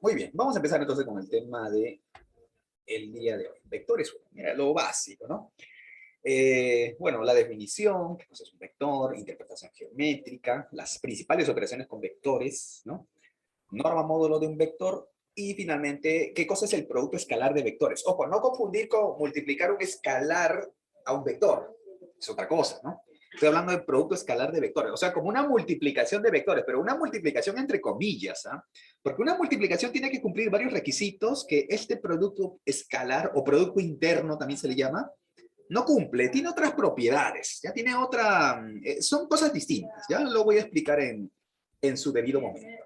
Muy bien, vamos a empezar entonces con el tema de el día de hoy. Vectores, mira, lo básico, ¿no? Bueno, la definición, qué cosa es un vector, interpretación geométrica, las principales operaciones con vectores, ¿no? Norma módulo de un vector y finalmente, ¿qué cosa es el producto escalar de vectores? Ojo, no confundir con multiplicar un escalar a un vector, es otra cosa, ¿no? Estoy hablando de producto escalar de vectores, o sea, como una multiplicación de vectores, pero una multiplicación entre comillas, ¿ah? Porque una multiplicación tiene que cumplir varios requisitos que este producto escalar o producto interno también se le llama, no cumple, tiene otras propiedades, ya tiene otra, son cosas distintas, ya lo voy a explicar en su debido momento.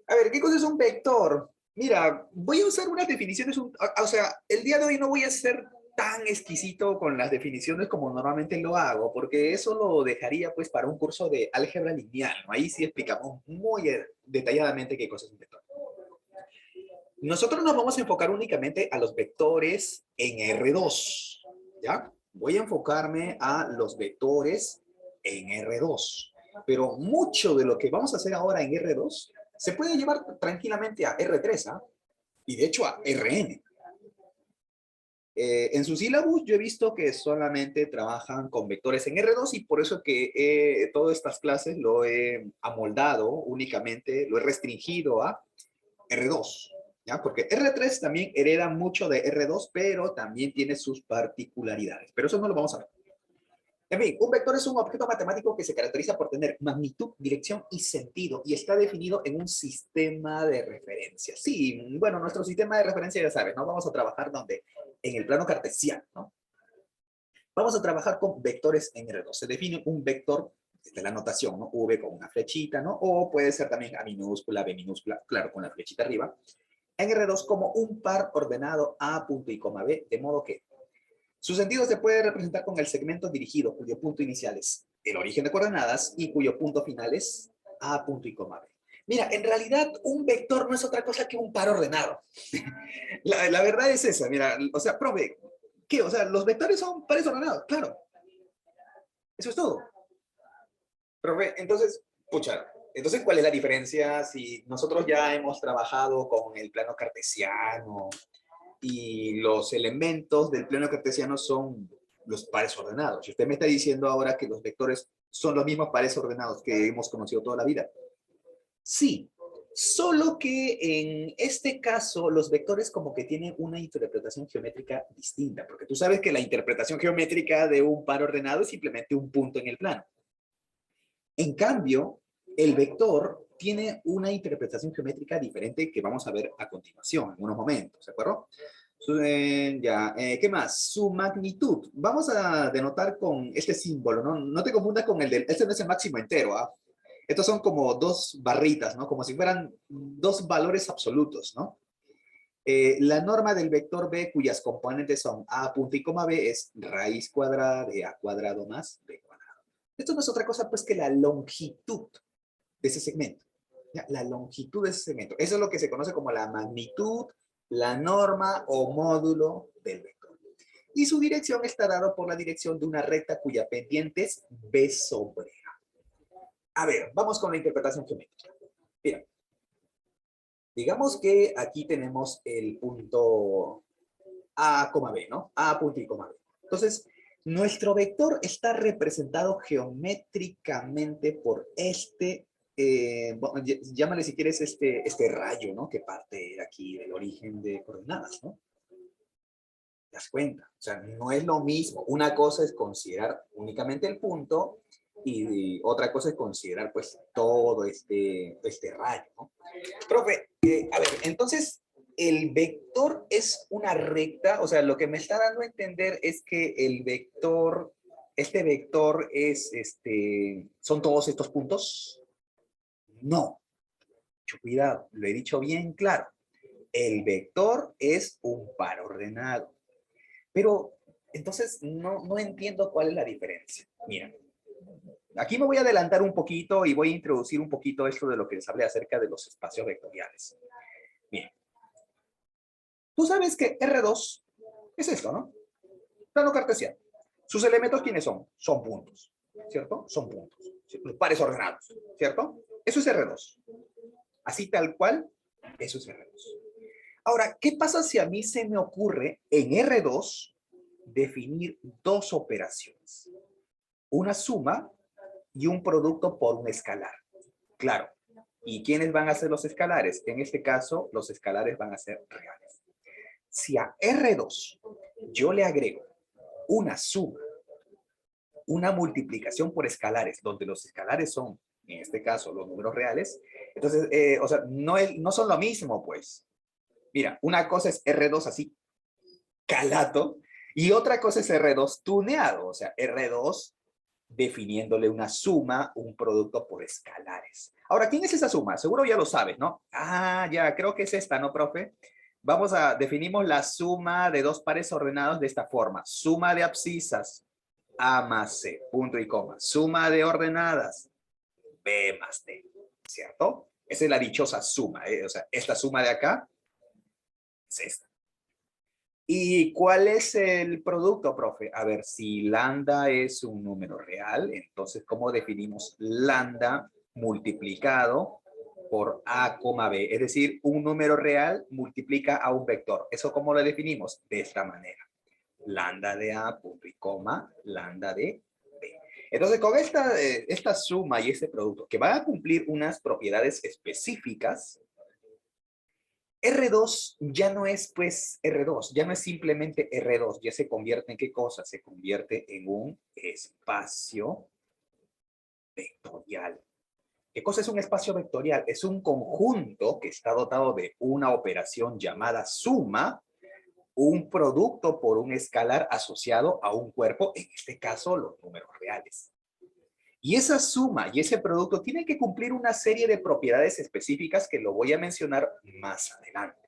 A ver, ¿qué cosa es un vector? Mira, voy a usar unas definiciones, o sea, el día de hoy no voy a ser tan exquisito con las definiciones como normalmente lo hago, porque eso lo dejaría pues para un curso de álgebra lineal, ¿no? Ahí sí explicamos muy detalladamente qué cosa es un vector. Nosotros nos vamos a enfocar únicamente a los vectores en R2, ¿ya? Voy a enfocarme a los vectores en R2, pero mucho de lo que vamos a hacer ahora en R2 se puede llevar tranquilamente a R3, ¿ah? Y de hecho a Rn. En su sílabus yo he visto que solamente trabajan con vectores en R2 y por eso que todas estas clases lo he amoldado únicamente, lo he restringido a R2, ¿ya? Porque R3 también hereda mucho de R2, pero también tiene sus particularidades. Pero eso no lo vamos a ver. En fin, un vector es un objeto matemático que se caracteriza por tener magnitud, dirección y sentido y está definido en un sistema de referencia. Sí, bueno, nuestro sistema de referencia ya sabes, ¿no? Vamos a trabajar donde en el plano cartesiano, ¿no? Vamos a trabajar con vectores en R2. Se define un vector desde la notación, ¿no? V con una flechita, ¿no? O puede ser también A minúscula, B minúscula, claro, con la flechita arriba. En R2 como un par ordenado A punto y coma B, de modo que su sentido se puede representar con el segmento dirigido, cuyo punto inicial es el origen de coordenadas y cuyo punto final es A punto y coma B. Mira, en realidad un vector no es otra cosa que un par ordenado. La verdad es esa, mira, o sea, profe, ¿qué? O sea, los vectores son pares ordenados, claro. Eso es todo. Profe, entonces, pucha, entonces, ¿cuál es la diferencia si nosotros ya hemos trabajado con el plano cartesiano y los elementos del plano cartesiano son los pares ordenados? Si usted me está diciendo ahora que los vectores son los mismos pares ordenados que hemos conocido toda la vida. Sí, solo que en este caso los vectores como que tienen una interpretación geométrica distinta, porque tú sabes que la interpretación geométrica de un par ordenado es simplemente un punto en el plano. En cambio, el vector tiene una interpretación geométrica diferente que vamos a ver a continuación, en unos momentos, ¿de acuerdo? ¿Qué más? Su magnitud. Vamos a denotar con este símbolo, ¿no? No te confundas con el del, este no es el máximo entero, ¿ah? Estos son como dos barritas, ¿no? Como si fueran dos valores absolutos, ¿no? La norma del vector b, cuyas componentes son a punto y coma b, es raíz cuadrada de a cuadrado más b cuadrado. Esto no es otra cosa pues que la longitud de ese segmento. ¿Ya? La longitud de ese segmento. Eso es lo que se conoce como la magnitud, la norma o módulo del vector. Y su dirección está dada por la dirección de una recta cuya pendiente es b sobre a. A ver, vamos con la interpretación geométrica. Mira, digamos que aquí tenemos el punto A, B, ¿no? A punto y coma B. Entonces, nuestro vector está representado geométricamente por bueno, llámale si quieres este rayo, ¿no? Que parte de aquí del origen de coordenadas, ¿no? ¿Te das cuenta? O sea, no es lo mismo. Una cosa es considerar únicamente el punto y otra cosa es considerar pues todo este rayo, ¿no? Profe, a ver, entonces el vector es una recta, o sea, lo que me está dando a entender es que el vector, este vector es, son todos estos puntos. No, mucho cuidado, lo he dicho bien claro. El vector es un par ordenado. Pero entonces no entiendo cuál es la diferencia. Mira, aquí me voy a adelantar un poquito y voy a introducir un poquito esto de lo que les hablé acerca de los espacios vectoriales. Bien, tú sabes que R2 es esto, ¿no? Plano cartesiano. ¿Sus elementos quiénes son? Son puntos, ¿cierto? Son puntos, los pares ordenados, ¿cierto? Eso es R2. Así tal cual Eso es R2. Ahora, ¿qué pasa si a mí se me ocurre en R2 definir dos operaciones? Una suma y un producto por un escalar. Claro. ¿Y quiénes van a ser los escalares? En este caso, los escalares van a ser reales. Si a R2 yo le agrego una suma, una multiplicación por escalares, donde los escalares son, en este caso, los números reales, entonces, o sea, no son lo mismo, pues. Mira, una cosa es R2 así, calato, y otra cosa es R2 tuneado, o sea, R2 definiéndole una suma, un producto por escalares. Ahora, ¿quién es esa suma? Seguro ya lo sabes, ¿no? Ah, ya, creo que es esta, ¿no, profe? Definimos la suma de dos pares ordenados de esta forma. Suma de abscisas, A más C, punto y coma. Suma de ordenadas, B más D, ¿cierto? Esa es la dichosa suma, ¿eh? O sea, esta suma de acá es esta. ¿Y cuál es el producto, profe? A ver, si lambda es un número real, entonces, ¿cómo definimos lambda multiplicado por A, B? Es decir, un número real multiplica a un vector. ¿Eso cómo lo definimos? De esta manera. Lambda de A, punto y coma, lambda de B. Entonces, con esta suma y este producto, que van a cumplir unas propiedades específicas, R2 ya no es pues R2, ya no es simplemente R2, ya se convierte en ¿qué cosa? Se convierte en un espacio vectorial. ¿Qué cosa es un espacio vectorial? Es un conjunto que está dotado de una operación llamada suma, un producto por un escalar asociado a un cuerpo, en este caso los números reales. Y esa suma y ese producto tienen que cumplir una serie de propiedades específicas que lo voy a mencionar más adelante.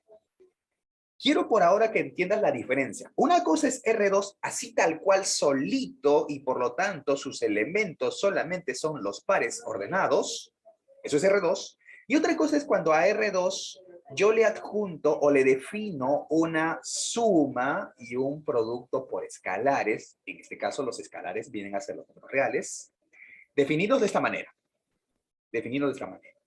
Quiero por ahora que entiendas la diferencia. Una cosa es R2 así tal cual solito y por lo tanto sus elementos solamente son los pares ordenados. Eso es R2. Y otra cosa es cuando a R2 yo le adjunto o le defino una suma y un producto por escalares. En este caso los escalares vienen a ser los números reales. Definidos de esta manera. Definidos de esta manera.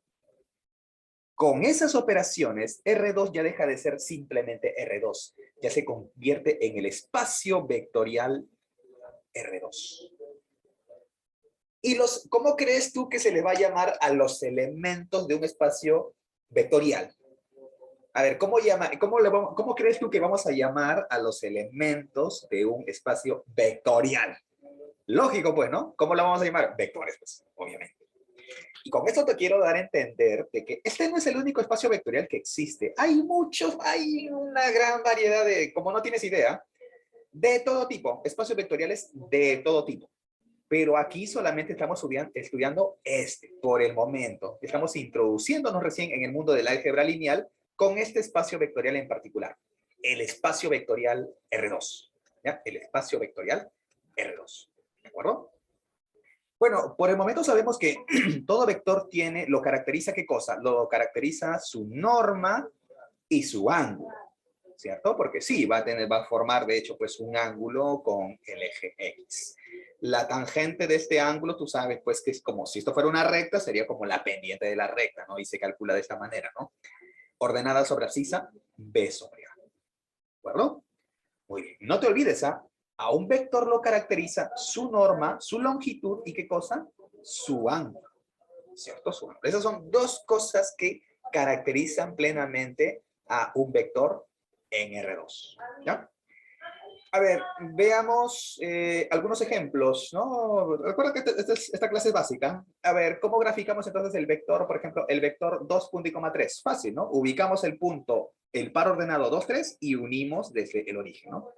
Con esas operaciones, R2 ya deja de ser simplemente R2, ya se convierte en el espacio vectorial R2. ¿Y cómo crees tú que se le va a llamar a los elementos de un espacio vectorial? A ver, ¿cómo crees tú que vamos a llamar a los elementos de un espacio vectorial? Lógico, pues, ¿no? ¿Cómo lo vamos a llamar? Vectores, pues, obviamente. Y con esto te quiero dar a entender de que este no es el único espacio vectorial que existe. Hay muchos, hay una gran variedad de, como no tienes idea, de todo tipo, espacios vectoriales de todo tipo. Pero aquí solamente estamos estudiando por el momento. Estamos introduciéndonos recién en el mundo del álgebra lineal con este espacio vectorial en particular. El espacio vectorial R2. ¿Ya? El espacio vectorial R2. ¿De acuerdo? Bueno, por el momento sabemos que todo vector lo caracteriza ¿qué cosa? Lo caracteriza su norma y su ángulo, ¿cierto? Porque sí, va a formar de hecho pues un ángulo con el eje X. La tangente de este ángulo, tú sabes pues que es como si esto fuera una recta, sería como la pendiente de la recta, ¿no? Y se calcula de esta manera, ¿no? Ordenada sobre abscisa, B sobre A. ¿De acuerdo? Muy bien. No te olvides, ¿ah? A un vector lo caracteriza su norma, su longitud y ¿qué cosa? Su ángulo, ¿cierto? Su ángulo. Esas son dos cosas que caracterizan plenamente a un vector en R2, ¿ya? A ver, veamos algunos ejemplos, ¿no? Recuerda que esta clase es básica. A ver, ¿cómo graficamos entonces el vector, por ejemplo, el vector 2,3? Fácil, ¿no? Ubicamos el punto, el par ordenado 2, 3 y unimos desde el origen, ¿no?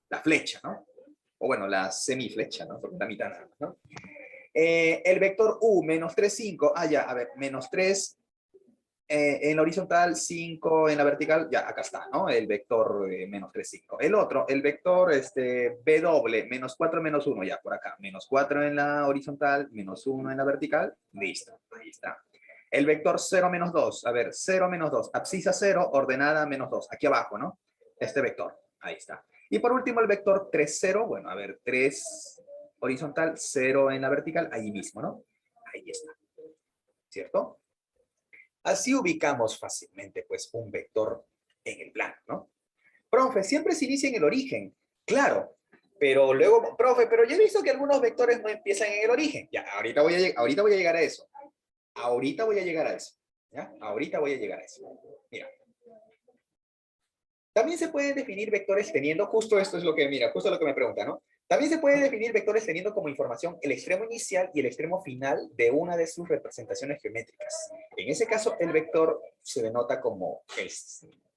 La flecha, ¿no? O bueno, la semiflecha, ¿no? Porque la mitad, ¿no? El vector U, menos 3, 5. Ah, ya, a ver, menos 3 en la horizontal, 5 en la vertical, ya, acá está, ¿no? El vector menos 3, 5. El otro, el vector B doble, menos 4, menos 1, ya, por acá. Menos 4 en la horizontal, menos 1 en la vertical, listo, ahí está. El vector 0, menos 2, a ver, 0, menos 2, abscisa 0, ordenada menos 2, aquí abajo, ¿no? Este vector, ahí está. Y por último el vector 3, 0, bueno, a ver, 3 horizontal, 0 en la vertical, ahí mismo, ¿no? Ahí está, ¿cierto? Así ubicamos fácilmente, pues, un vector en el plano, ¿no? Profe, siempre se inicia en el origen. Claro, pero luego, profe, pero yo he visto que algunos vectores no empiezan en el origen. Ya, ahorita voy a llegar a eso. Ahorita voy a llegar a eso. ¿Ya? Ahorita voy a llegar a eso. Mira. También se puede definir vectores teniendo, justo esto es lo que, mira, justo lo que me pregunta, ¿no? También se puede definir vectores teniendo como información el extremo inicial y el extremo final de una de sus representaciones geométricas. En ese caso, el vector se denota como,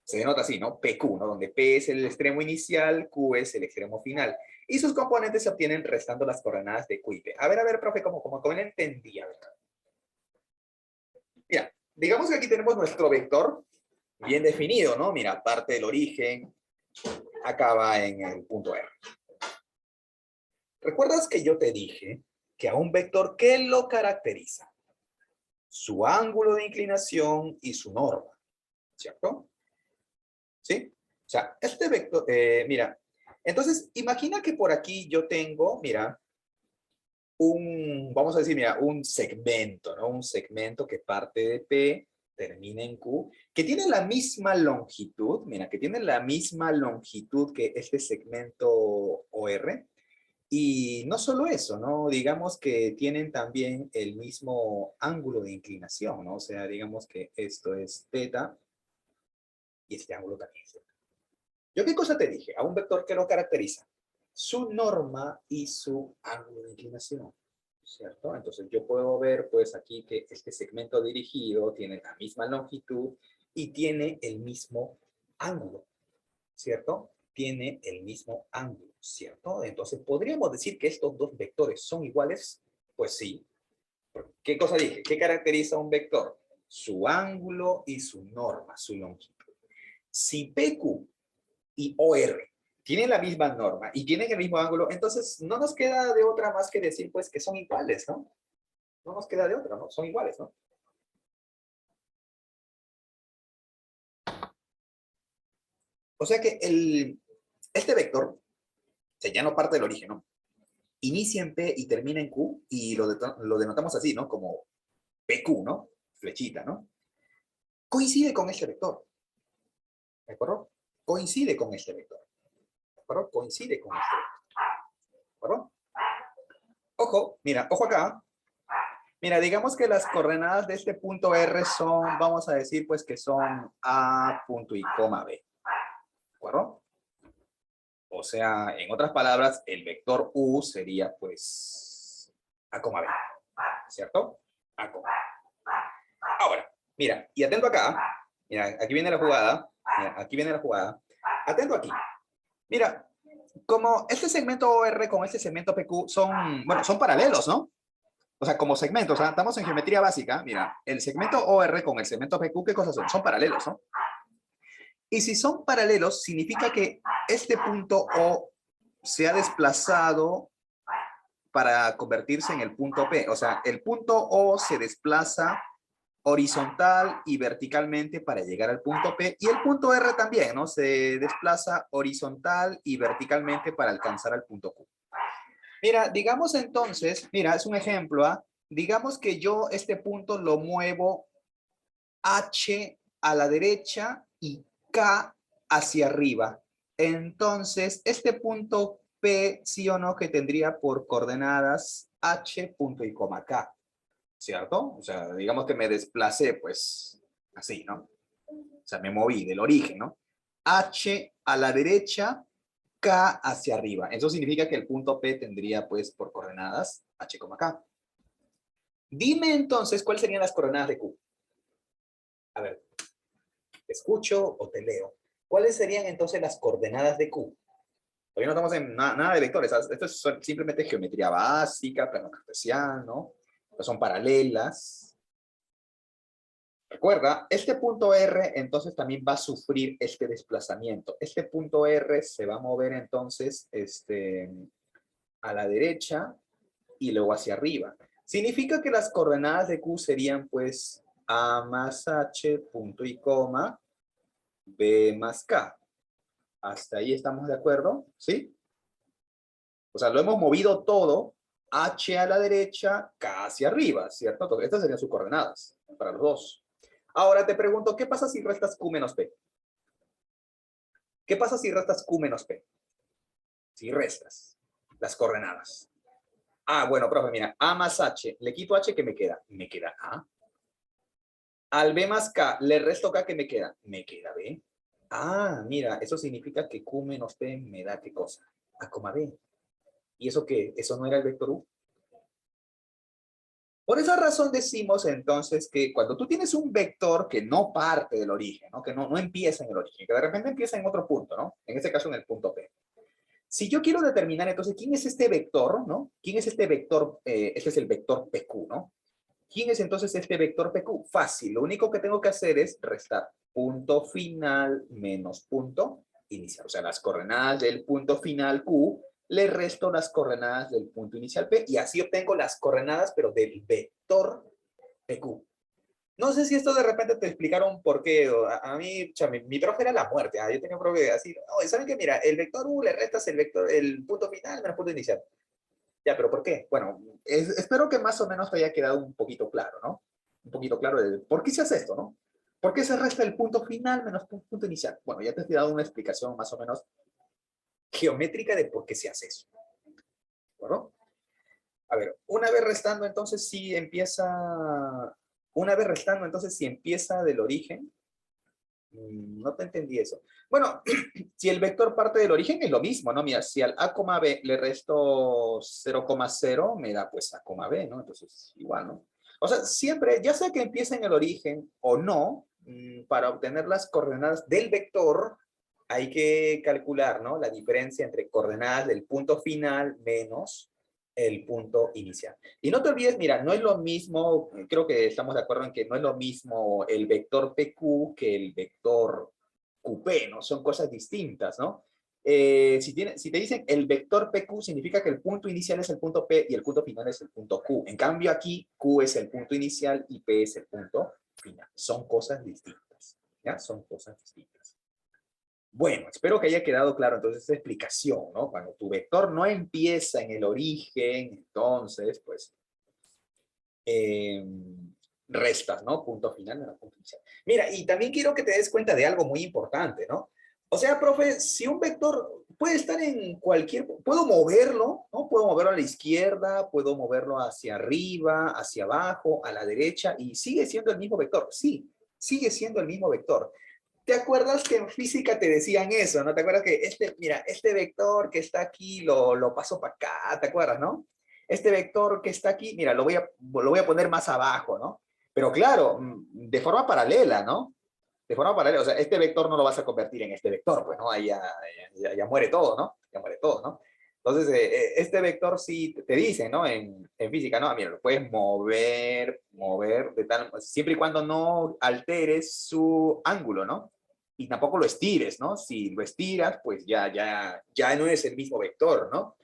se denota así, ¿no? PQ, ¿no? Donde P es el extremo inicial, Q es el extremo final. Y sus componentes se obtienen restando las coordenadas de Q y P. A ver, profe, ¿cómo no entendía? Mira, digamos que aquí tenemos nuestro vector bien definido, ¿no? Mira, parte del origen, acaba en el punto R. ¿Recuerdas que yo te dije que a un vector, ¿qué lo caracteriza? Su ángulo de inclinación y su norma, ¿cierto? ¿Sí? O sea, este vector, mira, entonces imagina que por aquí yo tengo, mira, vamos a decir, mira, un segmento, ¿no? Un segmento que parte de P, termina en Q, que tiene la misma longitud, mira, que tiene la misma longitud que este segmento OR. Y no solo eso, ¿no? Digamos que tienen también el mismo ángulo de inclinación, ¿no? O sea, digamos que esto es teta y este ángulo también es teta. ¿Yo qué cosa te dije? A un vector que lo caracteriza. Su norma y su ángulo de inclinación, ¿cierto? Entonces yo puedo ver, pues, aquí que este segmento dirigido tiene la misma longitud y tiene el mismo ángulo, ¿cierto? Tiene el mismo ángulo, ¿cierto? Entonces, ¿podríamos decir que estos dos vectores son iguales? Pues sí. ¿Qué cosa dije? ¿Qué caracteriza un vector? Su ángulo y su norma, su longitud. Si PQ y OR tienen la misma norma y tienen el mismo ángulo, entonces no nos queda de otra más que decir, pues, que son iguales, ¿no? No nos queda de otra, ¿no? Son iguales, ¿no? O sea que este vector, que ya no parte del origen, ¿no? Inicia en P y termina en Q, y lo denotamos así, ¿no? Como PQ, ¿no? Flechita, ¿no? Coincide con este vector, ¿de acuerdo? Coincide con este vector, ¿de acuerdo? Coincide con este vector, ¿de acuerdo? Ojo, mira, ojo acá. Mira, digamos que las coordenadas de este punto R son, vamos a decir, pues que son A punto y coma B, ¿de acuerdo? O sea, en otras palabras, el vector U sería, pues, A, B, ¿cierto? A, B. Ahora, mira, y atento acá. Mira, aquí viene la jugada. Mira, aquí viene la jugada. Atento aquí. Mira, como este segmento OR con este segmento PQ son, bueno, son paralelos, ¿no? O sea, como segmentos, o sea, estamos en geometría básica. Mira, el segmento OR con el segmento PQ, ¿qué cosas son? Son paralelos, ¿no? Y si son paralelos, significa que este punto O se ha desplazado para convertirse en el punto P. O sea, el punto O se desplaza horizontal y verticalmente para llegar al punto P, y el punto R también, ¿no? Se desplaza horizontal y verticalmente para alcanzar al punto Q. Mira, digamos entonces, mira, es un ejemplo, ¿ah? Digamos que yo este punto lo muevo H a la derecha y K hacia arriba. Entonces, este punto P, sí o no, que tendría por coordenadas H, punto y coma K, ¿cierto? O sea, digamos que me desplacé, pues, así, ¿no? O sea, me moví del origen, ¿no? H a la derecha, K hacia arriba. Eso significa que el punto P tendría, pues, por coordenadas H, K. Dime entonces, ¿cuáles serían las coordenadas de Q? A ver, ¿te escucho o te leo? ¿Cuáles serían entonces las coordenadas de Q? Todavía no estamos en nada de vectores. Esto es simplemente geometría básica, plano cartesiano. Son paralelas. Recuerda, este punto R entonces también va a sufrir este desplazamiento. Este punto R se va a mover entonces a la derecha y luego hacia arriba. Significa que las coordenadas de Q serían pues A más H, punto y coma, B más K. ¿Hasta ahí estamos de acuerdo? ¿Sí? O sea, lo hemos movido todo, H a la derecha, K hacia arriba, ¿cierto? Entonces, estas serían sus coordenadas para los dos. Ahora te pregunto, ¿qué pasa si restas Q menos P? ¿Qué pasa si restas Q menos P? Si restas las coordenadas. Ah, bueno, profe, mira, A más H, le quito H, ¿qué me queda? Me queda A. Al B más K, le resto K, ¿qué me queda? Me queda B. Ah, mira, eso significa que Q menos P me da ¿qué cosa? A, B. ¿Y eso qué? ¿Eso no era el vector U? Por esa razón decimos entonces que cuando tú tienes un vector que no parte del origen, ¿no? Que no empieza en el origen, que de repente empieza en otro punto, ¿no? En este caso en el punto P. Si yo quiero determinar entonces quién es este vector, ¿no? ¿Quién es este vector? Este es el vector PQ, ¿no? ¿Quién es entonces este vector PQ? Fácil, lo único que tengo que hacer es restar punto final menos punto inicial. O sea, las coordenadas del punto final Q, le resto las coordenadas del punto inicial P y así obtengo las coordenadas, pero del vector PQ. No sé si esto de repente te explicaron por qué. A mí, mi profe era la muerte. Yo tenía un profe así. No, ¿saben qué? Mira, el vector U le restas el vector, el punto final menos punto inicial. Ya, pero ¿por qué? Bueno, espero que más o menos te haya quedado un poquito claro, ¿no? Un poquito claro de por qué se hace esto, ¿no? ¿Por qué se resta el punto final menos punto inicial? Bueno, ya te he dado una explicación más o menos geométrica de por qué se hace eso. ¿De acuerdo? A ver, una vez restando, entonces si empieza del origen, no te entendí eso. Bueno, si el vector parte del origen es lo mismo, ¿no? Mira, si al A, B le resto 0,0, me da pues A, B, ¿no? Entonces, igual, ¿no? O sea, siempre, ya sea que empiece en el origen o no, para obtener las coordenadas del vector, hay que calcular, ¿no? La diferencia entre coordenadas del punto final menos el punto inicial. Y no te olvides, mira, no es lo mismo, creo que estamos de acuerdo en que no es lo mismo el vector PQ que el vector QP, ¿no? Son cosas distintas, ¿no? Si te dicen el vector PQ, significa que el punto inicial es el punto P y el punto final es el punto Q. En cambio aquí, Q es el punto inicial y P es el punto final. Son cosas distintas, ¿ya? Son cosas distintas. Bueno, espero que haya quedado claro entonces esta explicación, ¿no? Cuando tu vector no empieza en el origen, entonces, pues, eh, restas, ¿no? Punto final, no, punto inicial. Mira, y también quiero que te des cuenta de algo muy importante, ¿no? O sea, profe, si un vector puede estar en cualquier, puedo moverlo, ¿no? Puedo moverlo a la izquierda, puedo moverlo hacia arriba, hacia abajo, a la derecha, y sigue siendo el mismo vector. Sí, sigue siendo el mismo vector. ¿Te acuerdas que en física te decían eso, no? ¿Te acuerdas que mira, este vector que está aquí lo paso para acá, ¿te acuerdas, no? Este vector que está aquí, mira, lo voy a poner más abajo, ¿no? Pero claro, de forma paralela, ¿no? De forma paralela, o sea, este vector no lo vas a convertir en este vector, pues, ¿no? Ahí ya muere todo, ¿no? Ya muere todo, ¿no? Entonces, este vector sí te dice, ¿no? En física, ¿no? Mira, lo puedes mover, siempre y cuando no alteres su ángulo, ¿no? Y tampoco lo estires, ¿no? Si lo estiras, pues ya no es el mismo vector, ¿no?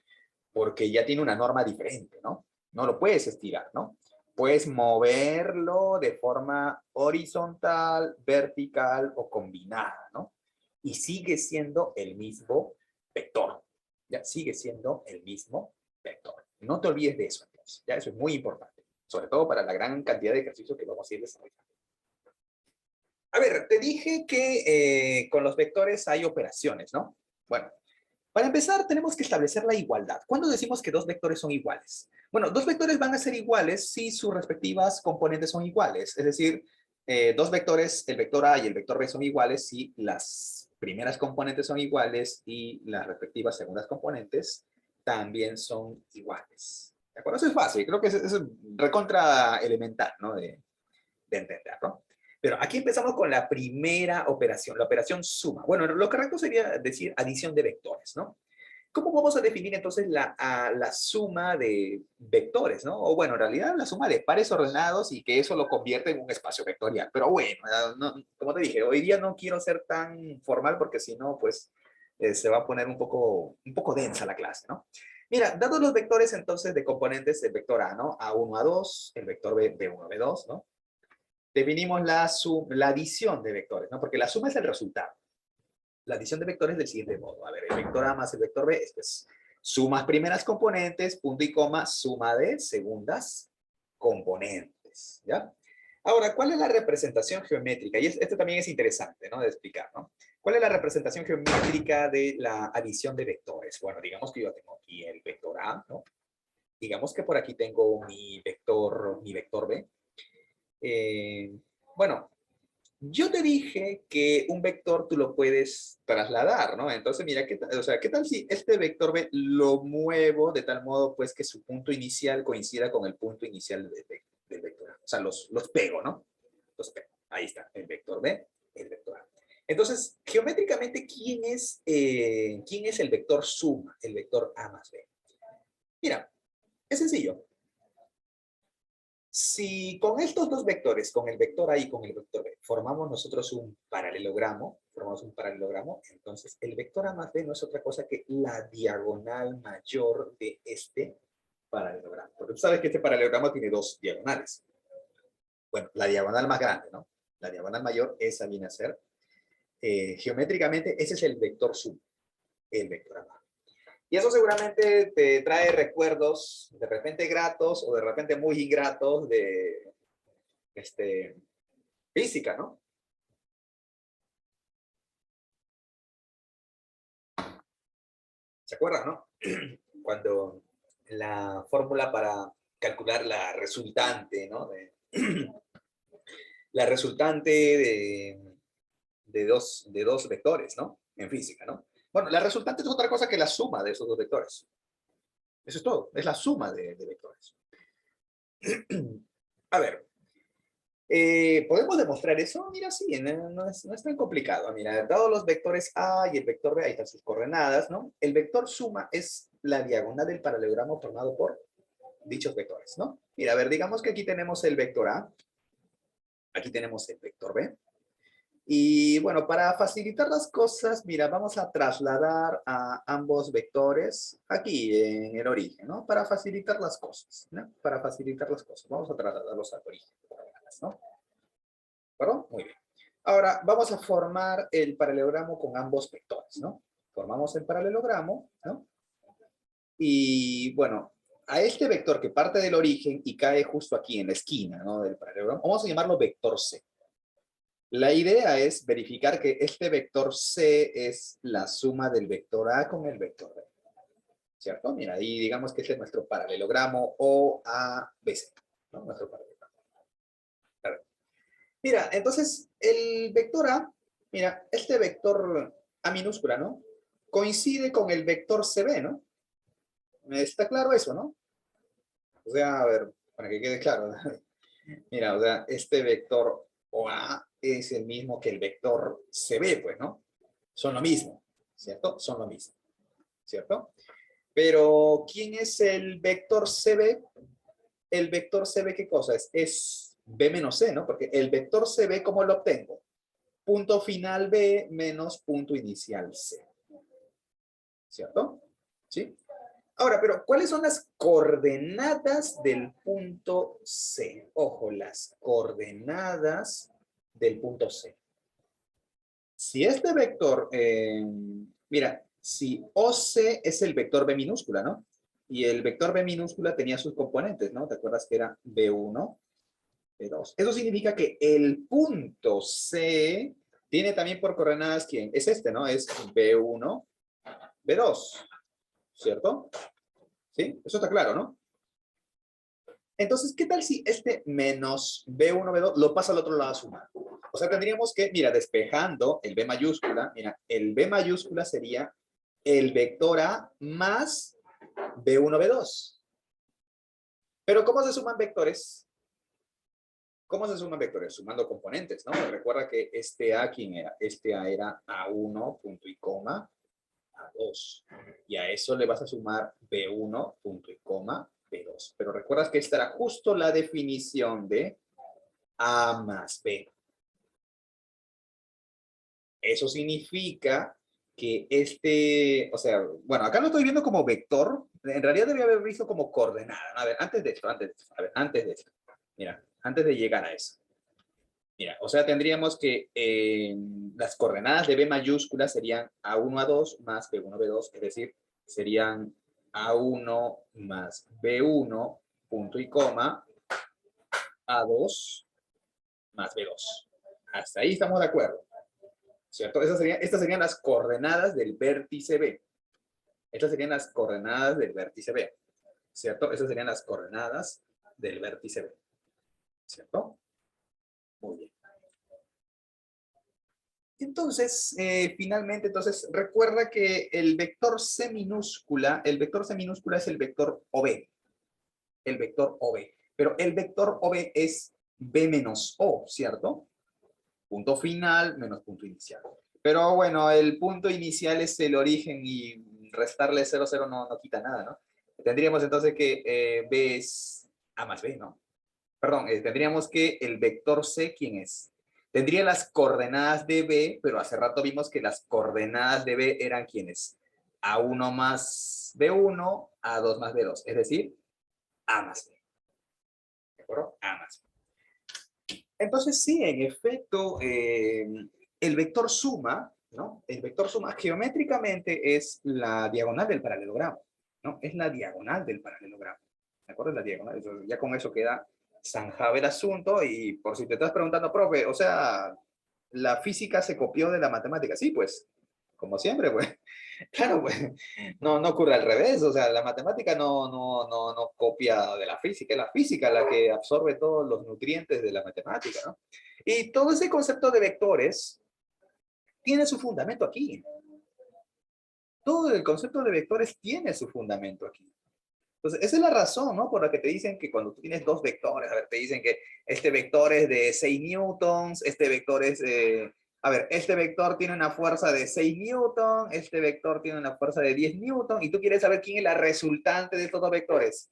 Porque ya tiene una norma diferente, ¿no? No lo puedes estirar, ¿no? Puedes moverlo de forma horizontal, vertical o combinada, ¿no? Y sigue siendo el mismo vector. Ya sigue siendo el mismo vector. No te olvides de eso, entonces. Ya eso es muy importante. Sobre todo para la gran cantidad de ejercicios que vamos a ir desarrollando. A ver, te dije que con los vectores hay operaciones, ¿no? Bueno, para empezar, tenemos que establecer la igualdad. ¿Cuándo decimos que dos vectores son iguales? Bueno, dos vectores van a ser iguales si sus respectivas componentes son iguales. Es decir, dos vectores, el vector A y el vector B son iguales si las primeras componentes son iguales y las respectivas segundas componentes también son iguales. ¿De acuerdo? Eso es fácil. Creo que es recontra elemental, ¿no? De entender, ¿no? Pero aquí empezamos con la primera operación, la operación suma. Bueno, lo correcto sería decir adición de vectores, ¿no? ¿Cómo vamos a definir entonces la suma de vectores, ¿no? O bueno, en realidad la suma de pares ordenados y que eso lo convierte en un espacio vectorial. Pero bueno, no, como te dije, hoy día no quiero ser tan formal porque si no, pues se va a poner un poco densa la clase, ¿no? Mira, dados los vectores entonces de componentes, el vector A, ¿no? A1, A2, el vector B, B1, B2, ¿no? Definimos la adición de vectores, ¿no? Porque la suma es el resultado. La adición de vectores del siguiente modo. A ver, el vector A más el vector B, esto es sumas primeras componentes, punto y coma, suma de segundas componentes, ¿ya? Ahora, ¿cuál es la representación geométrica? Y esto también es interesante, ¿no? De explicar, ¿no? ¿Cuál es la representación geométrica de la adición de vectores? Bueno, digamos que yo tengo aquí el vector A, ¿no? Digamos que por aquí tengo mi vector B. Bueno, yo te dije que un vector tú lo puedes trasladar, ¿no? Entonces, mira, o sea, ¿qué tal si este vector B lo muevo de tal modo, pues, que su punto inicial coincida con el punto inicial del vector A? O sea, los pego, ¿no? Los pego. Ahí está, el vector B, el vector A. Entonces, geométricamente, ¿quién es el vector suma? El vector A más B. Mira, es sencillo. Si con estos dos vectores, con el vector A y con el vector B, formamos nosotros un paralelogramo, entonces el vector A más B no es otra cosa que la diagonal mayor de este paralelogramo. Porque tú sabes que este paralelogramo tiene dos diagonales. Bueno, la diagonal más grande, ¿no? La diagonal mayor, esa viene a ser. Geométricamente, ese es el vector suma, el vector A más B. Y eso seguramente te trae recuerdos de repente gratos o de repente muy ingratos de física, ¿no? ¿Se acuerdan, no? Cuando la fórmula para calcular la resultante, ¿no? La resultante de dos vectores, ¿no? En física, ¿no? Bueno, la resultante es otra cosa que la suma de esos dos vectores. Eso es todo, es la suma de vectores. A ver, ¿podemos demostrar eso? Mira, sí, no es tan complicado. Mira, dados los vectores A y el vector B, ahí están sus coordenadas, ¿no? El vector suma es la diagonal del paralelogramo formado por dichos vectores, ¿no? Mira, a ver, digamos que aquí tenemos el vector A, aquí tenemos el vector B, y bueno, para facilitar las cosas, mira, vamos a trasladar a ambos vectores aquí en el origen, ¿no? Para facilitar las cosas, ¿no? Para facilitar las cosas. Vamos a trasladarlos al origen, ¿no? ¿Perdón? Muy bien. Ahora, vamos a formar el paralelogramo con ambos vectores, ¿no? Formamos el paralelogramo, ¿no? Y bueno, a este vector que parte del origen y cae justo aquí en la esquina, ¿no? Del paralelogramo, vamos a llamarlo vector C. La idea es verificar que este vector C es la suma del vector A con el vector B. ¿Cierto? Mira, ahí digamos que este es nuestro paralelogramo OABC, ¿no? Nuestro paralelogramo. Claro. Mira, entonces el vector A, mira, este vector A minúscula, ¿no? Coincide con el vector CB, ¿no? Está claro eso, ¿no? O sea, a ver, para que quede claro. Mira, o sea, este vector OA es el mismo que el vector CB, pues, ¿no? Son lo mismo, ¿cierto? Son lo mismo, ¿cierto? Pero, ¿quién es el vector CB? El vector CB, ¿qué cosa es? Es B menos C, ¿no? Porque el vector CB, ¿cómo lo obtengo? Punto final B menos punto inicial C, ¿cierto? ¿Sí? Ahora, pero ¿cuáles son las coordenadas del punto C? Ojo, las coordenadas del punto C. Si este vector, mira, si OC es el vector B minúscula, ¿no? Y el vector B minúscula tenía sus componentes, ¿no? ¿Te acuerdas que era B1, B2? Eso significa que el punto C tiene también por coordenadas, ¿quién? Es este, ¿no? Es B1, B2, ¿cierto? ¿Sí? Eso está claro, ¿no? Entonces, ¿qué tal si este menos B1, B2 lo pasa al otro lado a sumar? O sea, tendríamos que, mira, despejando el B mayúscula, mira, el B mayúscula sería el vector A más B1, B2. Pero ¿cómo se suman vectores? ¿Cómo se suman vectores? Sumando componentes, ¿no? Recuerda que este A, ¿quién era? Este A era A1, punto y coma, A2. Y a eso le vas a sumar B1, punto y coma, B2. Pero recuerdas que esta era justo la definición de A más B. Eso significa que o sea, bueno, acá lo estoy viendo como vector, en realidad debería haber visto como coordenada. A ver, antes de esto, mira, antes de llegar a eso. Mira, o sea, tendríamos que las coordenadas de B mayúscula serían A1, A2 más B1, B2, es decir, serían A1 más B1, punto y coma, A2 más B2. Hasta ahí estamos de acuerdo, ¿cierto? Estas serían las coordenadas del vértice B. Estas serían las coordenadas del vértice B, ¿cierto? Esas serían las coordenadas del vértice B, ¿cierto? Muy bien. Entonces, finalmente, entonces, recuerda que el vector C minúscula es el vector OB. El vector OB. Pero el vector OB es B menos O, ¿cierto? Punto final menos punto inicial. Pero bueno, el punto inicial es el origen y restarle 0, 0 no quita nada, ¿no? Tendríamos entonces que B es A más B, ¿no? Perdón, tendríamos que el vector C, ¿quién es? Tendría las coordenadas de B, pero hace rato vimos que las coordenadas de B eran ¿quiénes? A1 más B1, A2 más B2, es decir, A más B. ¿De acuerdo? A más B. Entonces sí, en efecto, el vector suma, ¿no? El vector suma geométricamente es la diagonal del paralelogramo, ¿no? Es la diagonal del paralelogramo. ¿De acuerdo? Es la diagonal. Entonces, ya con eso queda zanjado el asunto. Y por si te estás preguntando, profe, o sea, ¿la física se copió de la matemática? Sí, pues, como siempre, pues. Claro, pues, no ocurre al revés. O sea, la matemática no copia de la física. Es la física la que absorbe todos los nutrientes de la matemática, ¿no? Y todo ese concepto de vectores tiene su fundamento aquí. Todo el concepto de vectores tiene su fundamento aquí. Entonces, esa es la razón, ¿no? Por la que te dicen que cuando tú tienes dos vectores, a ver, te dicen que este vector es de 6 newtons, este vector es, a ver, este vector tiene una fuerza de 6 newtons, este vector tiene una fuerza de 10 newtons, y tú quieres saber quién es la resultante de estos dos vectores.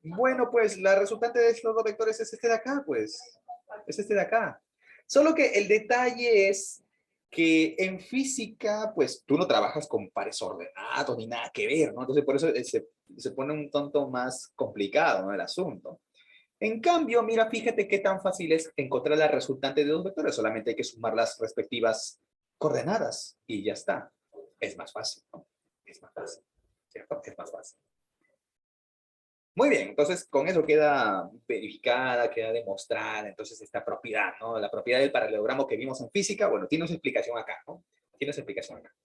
Bueno, pues la resultante de estos dos vectores es este de acá, pues. Es este de acá. Solo que el detalle es que en física, pues tú no trabajas con pares ordenados ni nada que ver, ¿no? Entonces por eso se pone un tanto más complicado, ¿no? El asunto. En cambio, mira, fíjate qué tan fácil es encontrar la resultante de dos vectores. Solamente hay que sumar las respectivas coordenadas y ya está. Es más fácil, ¿no? Es más fácil, ¿cierto? Es más fácil. Muy bien, entonces con eso queda verificada, queda demostrada, entonces esta propiedad, ¿no? La propiedad del paralelogramo que vimos en física, bueno, tiene su explicación acá, ¿no? Tiene su explicación acá.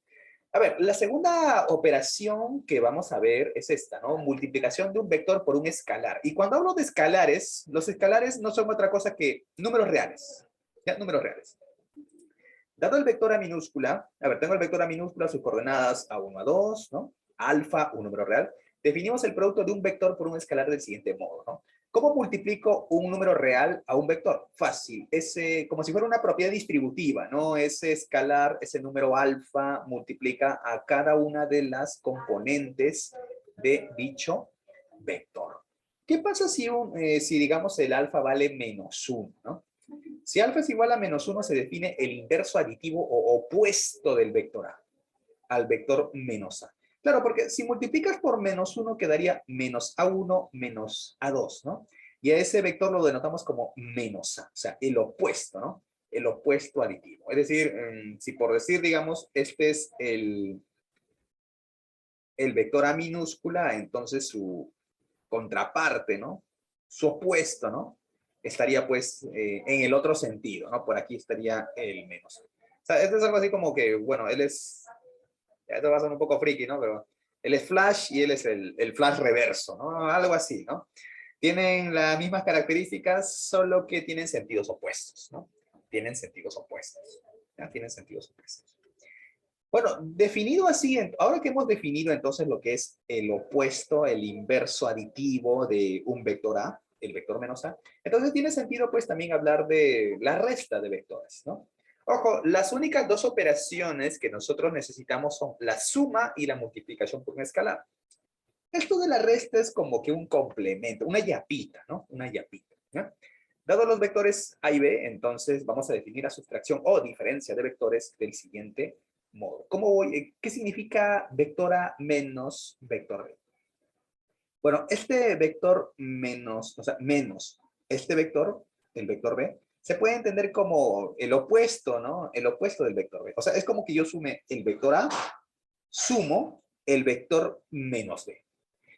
A ver, la segunda operación que vamos a ver es esta, ¿no? Multiplicación de un vector por un escalar. Y cuando hablo de escalares, los escalares no son otra cosa que números reales, ¿ya? Números reales. Dado el vector A minúscula, a ver, tengo el vector A minúscula, sus coordenadas A1, A2, ¿no? Alfa, un número real. Definimos el producto de un vector por un escalar del siguiente modo, ¿no? ¿Cómo multiplico un número real a un vector? Fácil, es como si fuera una propiedad distributiva, ¿no? Ese escalar, ese número alfa, multiplica a cada una de las componentes de dicho vector. ¿Qué pasa si digamos, el alfa vale -1, ¿no? Si alfa es igual a -1, se define el inverso aditivo o opuesto del vector A, al vector menos A. Claro, porque si multiplicas por -1 quedaría menos A1 menos A2, ¿no? Y a ese vector lo denotamos como menos A, o sea, el opuesto, ¿no? El opuesto aditivo. Es decir, si por decir, digamos, este es el vector A minúscula, entonces su contraparte, ¿no? Su opuesto, ¿no? Estaría pues en el otro sentido, ¿no? Por aquí estaría el menos. O sea, esto es algo así como que, bueno, él es, esto va a ser un poco friki, ¿no? Pero él es Flash y él es el Flash reverso, ¿no? Algo así, ¿no? Tienen las mismas características, solo que tienen sentidos opuestos, ¿no? Tienen sentidos opuestos. ¿Ya? Tienen sentidos opuestos. Bueno, definido así, ahora que hemos definido entonces lo que es el opuesto, el inverso aditivo de un vector A, el vector menos A, entonces tiene sentido pues también hablar de la resta de vectores, ¿no? Ojo, las únicas dos operaciones que nosotros necesitamos son la suma y la multiplicación por un escalar. Esto de la resta es como que un complemento, una yapita, ¿no? Una yapita, ¿no? Dado los vectores A y B, entonces vamos a definir la sustracción o diferencia de vectores del siguiente modo. ¿Qué significa vector A menos vector B? Bueno, este vector menos, o sea, menos este vector, el vector B, se puede entender como el opuesto, ¿no? El opuesto del vector B. O sea, es como que yo sume el vector A, sumo el vector menos B.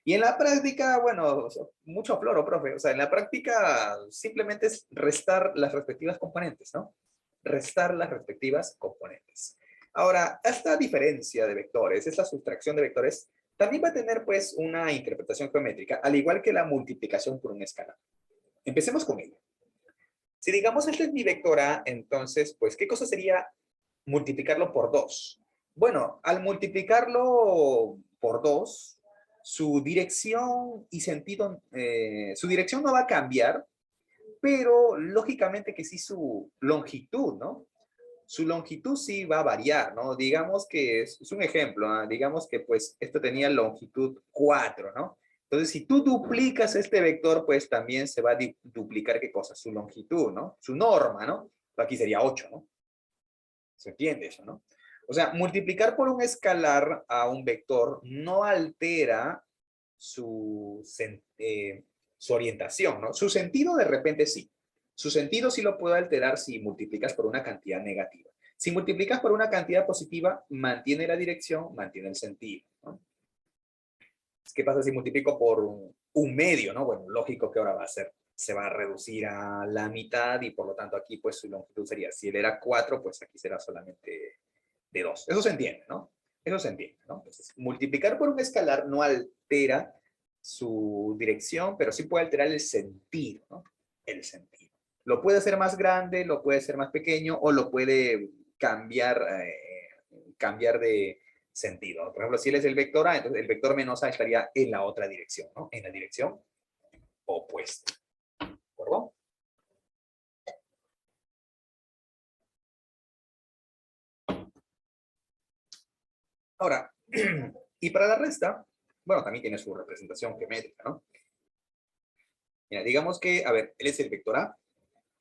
Y en la práctica, bueno, mucho floro, profe. O sea, en la práctica simplemente es restar las respectivas componentes, ¿no? Restar las respectivas componentes. Ahora, esta diferencia de vectores, esta sustracción de vectores, también va a tener pues una interpretación geométrica, al igual que la multiplicación por una escala. Empecemos con ella. Si digamos este es mi vector A, entonces, pues, ¿qué cosa sería multiplicarlo por 2? Bueno, al multiplicarlo por 2, su dirección y sentido, su dirección no va a cambiar, pero lógicamente que sí su longitud, ¿no? Su longitud sí va a variar, ¿no? Digamos que es un ejemplo, ¿no? Digamos que pues esto tenía longitud 4, ¿no? Entonces, si tú duplicas este vector, pues también se va a duplicar, ¿qué cosa? Su longitud, ¿no? Su norma, ¿no? Aquí sería 8, ¿no? ¿Se entiende eso, no? O sea, multiplicar por un escalar a un vector no altera su, su orientación, ¿no? Su sentido de repente sí. Su sentido sí lo puede alterar si multiplicas por una cantidad negativa. Si multiplicas por una cantidad positiva, mantiene la dirección, mantiene el sentido, ¿no? ¿Qué pasa si multiplico por un medio, no? Bueno, lógico que ahora va a ser, se va a reducir a la mitad y por lo tanto aquí pues su longitud sería, si él era 4, pues aquí será solamente de 2. Eso se entiende, ¿no? Eso se entiende, ¿no? Entonces, multiplicar por un escalar no altera su dirección, pero sí puede alterar el sentido, ¿no? El sentido. Lo puede hacer más grande, lo puede hacer más pequeño o lo puede cambiar, cambiar de sentido. Por ejemplo, si él es el vector A, entonces el vector menos A estaría en la otra dirección, ¿no? En la dirección opuesta. ¿De acuerdo? Ahora, y para la resta, bueno, también tiene su representación geométrica, ¿no? Mira, digamos que, a ver, él es el vector A,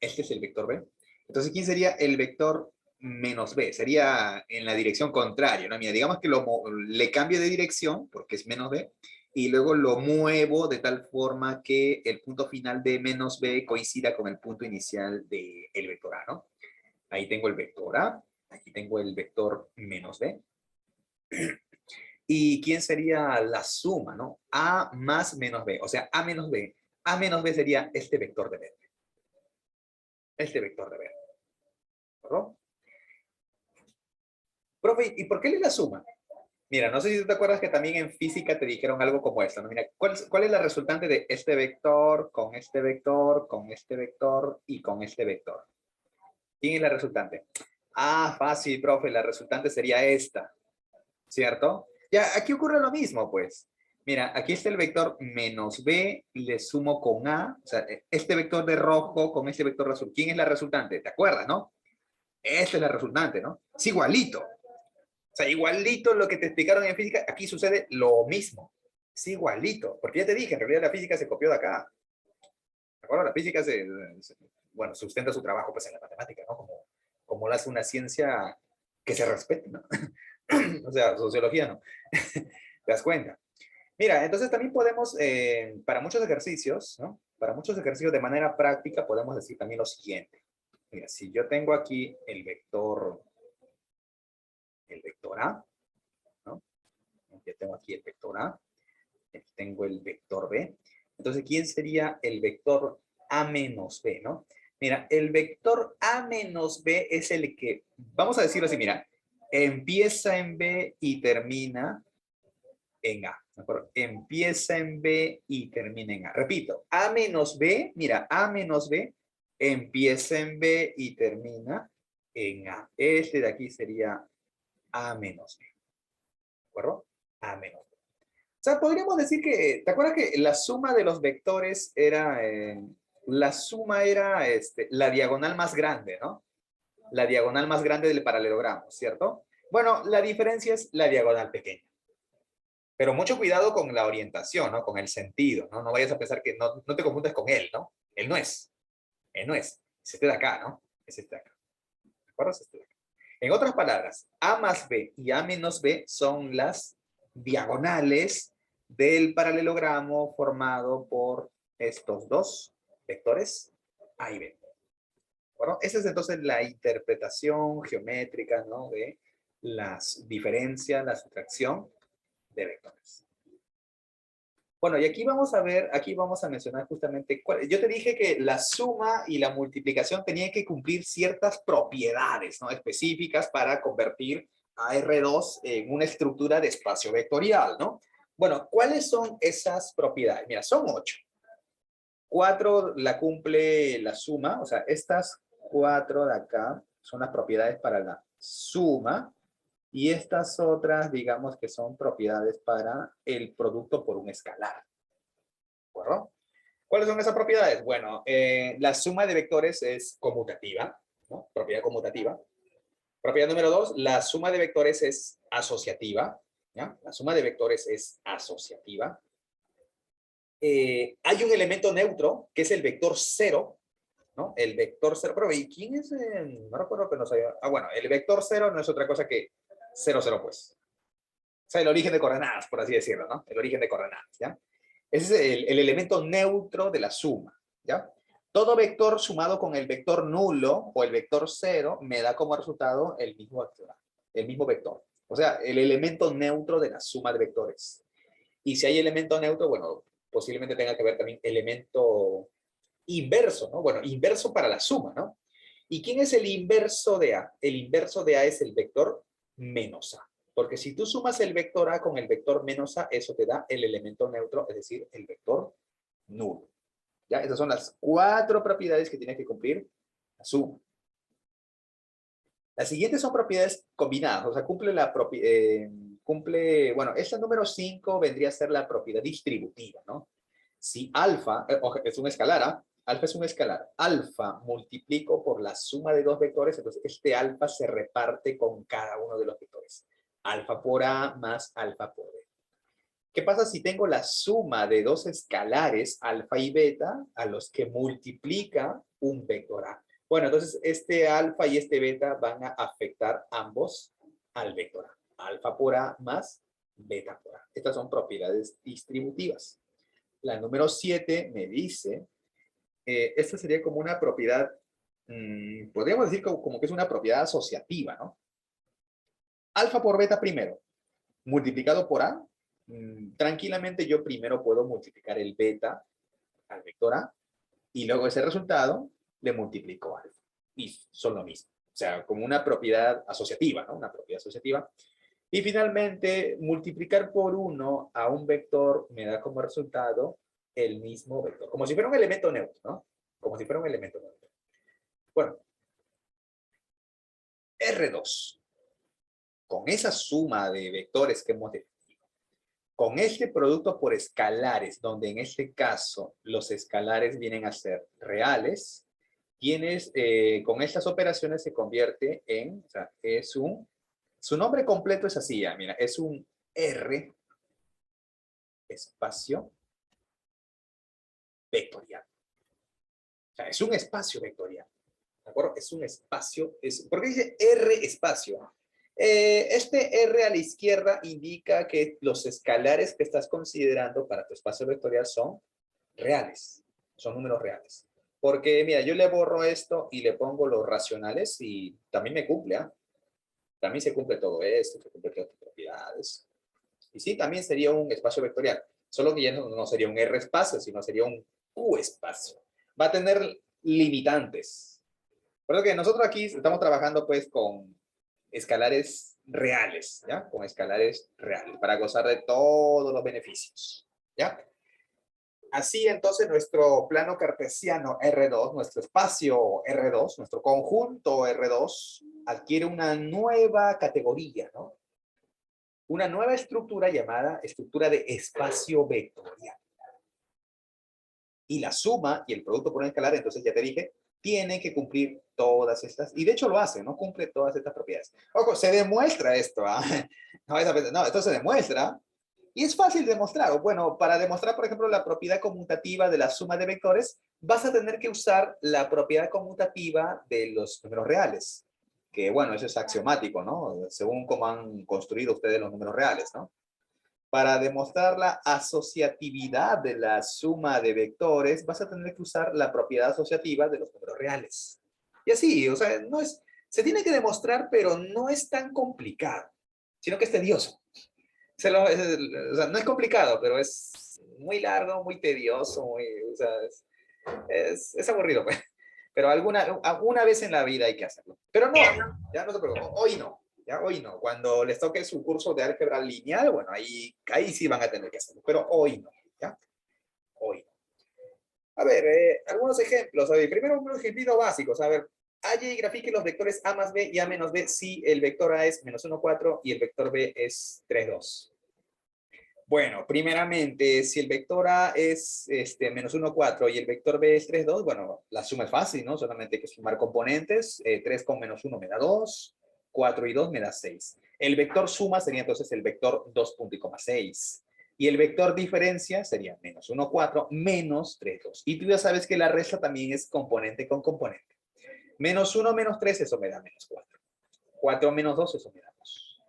este es el vector B. Entonces, ¿quién sería el vector menos B? Sería en la dirección contraria, ¿no? Mira, digamos que le cambio de dirección, porque es menos B, y luego lo muevo de tal forma que el punto final de menos B coincida con el punto inicial del vector A, ¿no? Ahí tengo el vector A, aquí tengo el vector menos B. ¿Y quién sería la suma, no? A más menos B, o sea, A menos B. A menos B sería este vector de B. Este vector de B. ¿Verdad? Profe, ¿y por qué le la suma? Mira, no sé si tú te acuerdas que también en física te dijeron algo como esto, ¿no? Mira, ¿cuál es la resultante de este vector, con este vector, con este vector y con este vector? ¿Quién es la resultante? Ah, fácil, profe, la resultante sería esta, ¿cierto? Ya, aquí ocurre lo mismo, pues. Mira, aquí está el vector menos b, le sumo con a, o sea, este vector de rojo con este vector de azul. ¿Quién es la resultante? ¿Te acuerdas, no? Esta es la resultante, ¿no? Es igualito. O sea, igualito lo que te explicaron en física, aquí sucede lo mismo. Es igualito, porque ya te dije, en realidad la física se copió de acá. ¿De acuerdo? La física bueno, sustenta su trabajo pues en la matemática, ¿no? Como lo hace una ciencia que se respete, ¿no? O sea, sociología, ¿no? ¿Te das cuenta? Mira, entonces también podemos, para muchos ejercicios, ¿no? Para muchos ejercicios de manera práctica podemos decir también lo siguiente. Mira, si yo tengo aquí el vector A, ¿no? Ya tengo aquí el vector A, aquí tengo el vector B. Entonces, ¿quién sería el vector A menos B, no? Mira, el vector A menos B es el que, vamos a decirlo así, mira, empieza en B y termina en A. ¿De acuerdo? Empieza en B y termina en A. Repito, A menos B, mira, A menos B empieza en B y termina en A. Este de aquí sería A menos B. ¿De acuerdo? A menos B. O sea, podríamos decir que, ¿te acuerdas que la suma de los vectores era, la suma era la diagonal más grande, ¿no? La diagonal más grande del paralelogramo, ¿cierto? Bueno, la diferencia es la diagonal pequeña. Pero mucho cuidado con la orientación, ¿no? Con el sentido, ¿no? No vayas a pensar que no te confundas con él, ¿no? Él no es. Él no es. Es este de acá, ¿no? Es este de acá. ¿De acuerdo? Es este de acá. En otras palabras, A más B y A menos B son las diagonales del paralelogramo formado por estos dos vectores A y B. Bueno, esa es entonces la interpretación geométrica, ¿no? De las diferencias, la sustracción de vectores. Bueno, y aquí vamos a mencionar justamente, yo te dije que la suma y la multiplicación tenían que cumplir ciertas propiedades, ¿no? Específicas para convertir a R2 en una estructura de espacio vectorial, ¿no? Bueno, ¿cuáles son esas propiedades? Mira, son 8. 4 la cumple la suma, o sea, estas 4 de acá son las propiedades para la suma, y estas otras, digamos que son propiedades para el producto por un escalar. ¿De acuerdo? ¿Cuáles son esas propiedades? Bueno, la suma de vectores es conmutativa, ¿no? Propiedad conmutativa. Propiedad número 2, la suma de vectores es asociativa, ¿ya? La suma de vectores es asociativa. Hay un elemento neutro, que es el vector 0, ¿no? El vector 0, pero ¿y quién es? No recuerdo que nos haya... Ah, bueno, el vector 0 no es otra cosa que 0, 0, pues. O sea, el origen de coordenadas, por así decirlo, ¿no? El origen de coordenadas, ¿ya? Ese es el elemento neutro de la suma, ¿ya? Todo vector sumado con el vector nulo o el vector 0 me da como resultado el mismo vector. O sea, el elemento neutro de la suma de vectores. Y si hay elemento neutro, bueno, posiblemente tenga que ver también elemento inverso, ¿no? Bueno, inverso para la suma, ¿no? ¿Y quién es el inverso de A? El inverso de A es el vector menos A. Porque si tú sumas el vector A con el vector menos A, eso te da el elemento neutro, es decir, el vector nulo. ¿Ya? Esas son las 4 propiedades que tiene que cumplir la suma. Las siguientes son propiedades combinadas, o sea, bueno, esta número 5 vendría a ser la propiedad distributiva, ¿no? Si alfa, es un escalar, ¿ah? Alfa es un escalar. Alfa multiplico por la suma de dos vectores, entonces este alfa se reparte con cada uno de los vectores. Alfa por A más alfa por B. ¿Qué pasa si tengo la suma de dos escalares, alfa y beta, a los que multiplica un vector A? Bueno, entonces este alfa y este beta van a afectar ambos al vector A. Alfa por A más beta por A. Estas son propiedades distributivas. La número 7 me dice, esta sería como una propiedad, podríamos decir como que es una propiedad asociativa, ¿no? Alfa por beta primero, multiplicado por A, tranquilamente yo primero puedo multiplicar el beta al vector A, y luego ese resultado le multiplico alfa. Y son lo mismo. O sea, como una propiedad asociativa, ¿no? Una propiedad asociativa. Y finalmente, multiplicar por 1 a un vector me da como resultado el mismo vector. Como si fuera un elemento neutro, ¿no? Como si fuera un elemento neutro. Bueno. R2. Con esa suma de vectores que hemos definido, con este producto por escalares, donde en este caso los escalares vienen a ser reales, tienes, con estas operaciones se convierte en, o sea, su nombre completo es así, ya, mira, es un R espacio vectorial. O sea, es un espacio vectorial. ¿De acuerdo? Es un espacio. ¿Por qué dice R espacio? Este R a la izquierda indica que los escalares que estás considerando para tu espacio vectorial son reales. Son números reales. Porque, mira, yo le borro esto y le pongo los racionales y también me cumple, ¿ah? También se cumple todo esto, se cumple todas las propiedades. Y sí, también sería un espacio vectorial. Solo que ya no sería un R espacio, sino sería un Q espacio. Va a tener limitantes. Por eso que nosotros aquí estamos trabajando pues con escalares reales, ¿ya? Con escalares reales, para gozar de todos los beneficios, ¿ya? Así entonces nuestro plano cartesiano R2, nuestro espacio R2, nuestro conjunto R2, adquiere una nueva categoría, ¿no? Una nueva estructura llamada estructura de espacio vectorial. Y la suma y el producto por un escalar, entonces ya te dije, tiene que cumplir todas estas, y de hecho lo hace, ¿no? Cumple todas estas propiedades. Ojo, se demuestra esto, ¿ah? No, esto se demuestra, y es fácil demostrar. Bueno, para demostrar, por ejemplo, la propiedad conmutativa de la suma de vectores, vas a tener que usar la propiedad conmutativa de los números reales, que bueno, eso es axiomático, ¿no? Según cómo han construido ustedes los números reales, ¿no? Para demostrar la asociatividad de la suma de vectores, vas a tener que usar la propiedad asociativa de los números reales. Y así, o sea, no es, se tiene que demostrar, pero no es tan complicado, sino que es tedioso. O sea, no es complicado, pero es muy largo, muy tedioso, o sea, es aburrido, pues. Pero alguna vez en la vida hay que hacerlo. Pero no hoy, ya no se preocupen, hoy no, ya hoy no. Cuando les toque su curso de álgebra lineal, bueno, ahí sí van a tener que hacerlo, pero hoy no, ¿ya? Hoy no. A ver, algunos ejemplos. A ver, primero unos ejemplitos básicos. A ver, halla y grafique los vectores A más B y A menos B si el vector A es -1, 4 y el vector B es 3, 2. Bueno, primeramente, si el vector A es -1, 4 y el vector B es 3, 2, bueno, la suma es fácil, ¿no? Solamente hay que sumar componentes. 3 con -1 me da 2, 4 y 2 me da 6. El vector suma sería entonces el vector 2 punto y coma 6. Y el vector diferencia sería -1, 4 menos 3, 2. Y tú ya sabes que la resta también es componente con componente. -1 menos 3, eso me da -4. 4 menos 2, eso me da 2.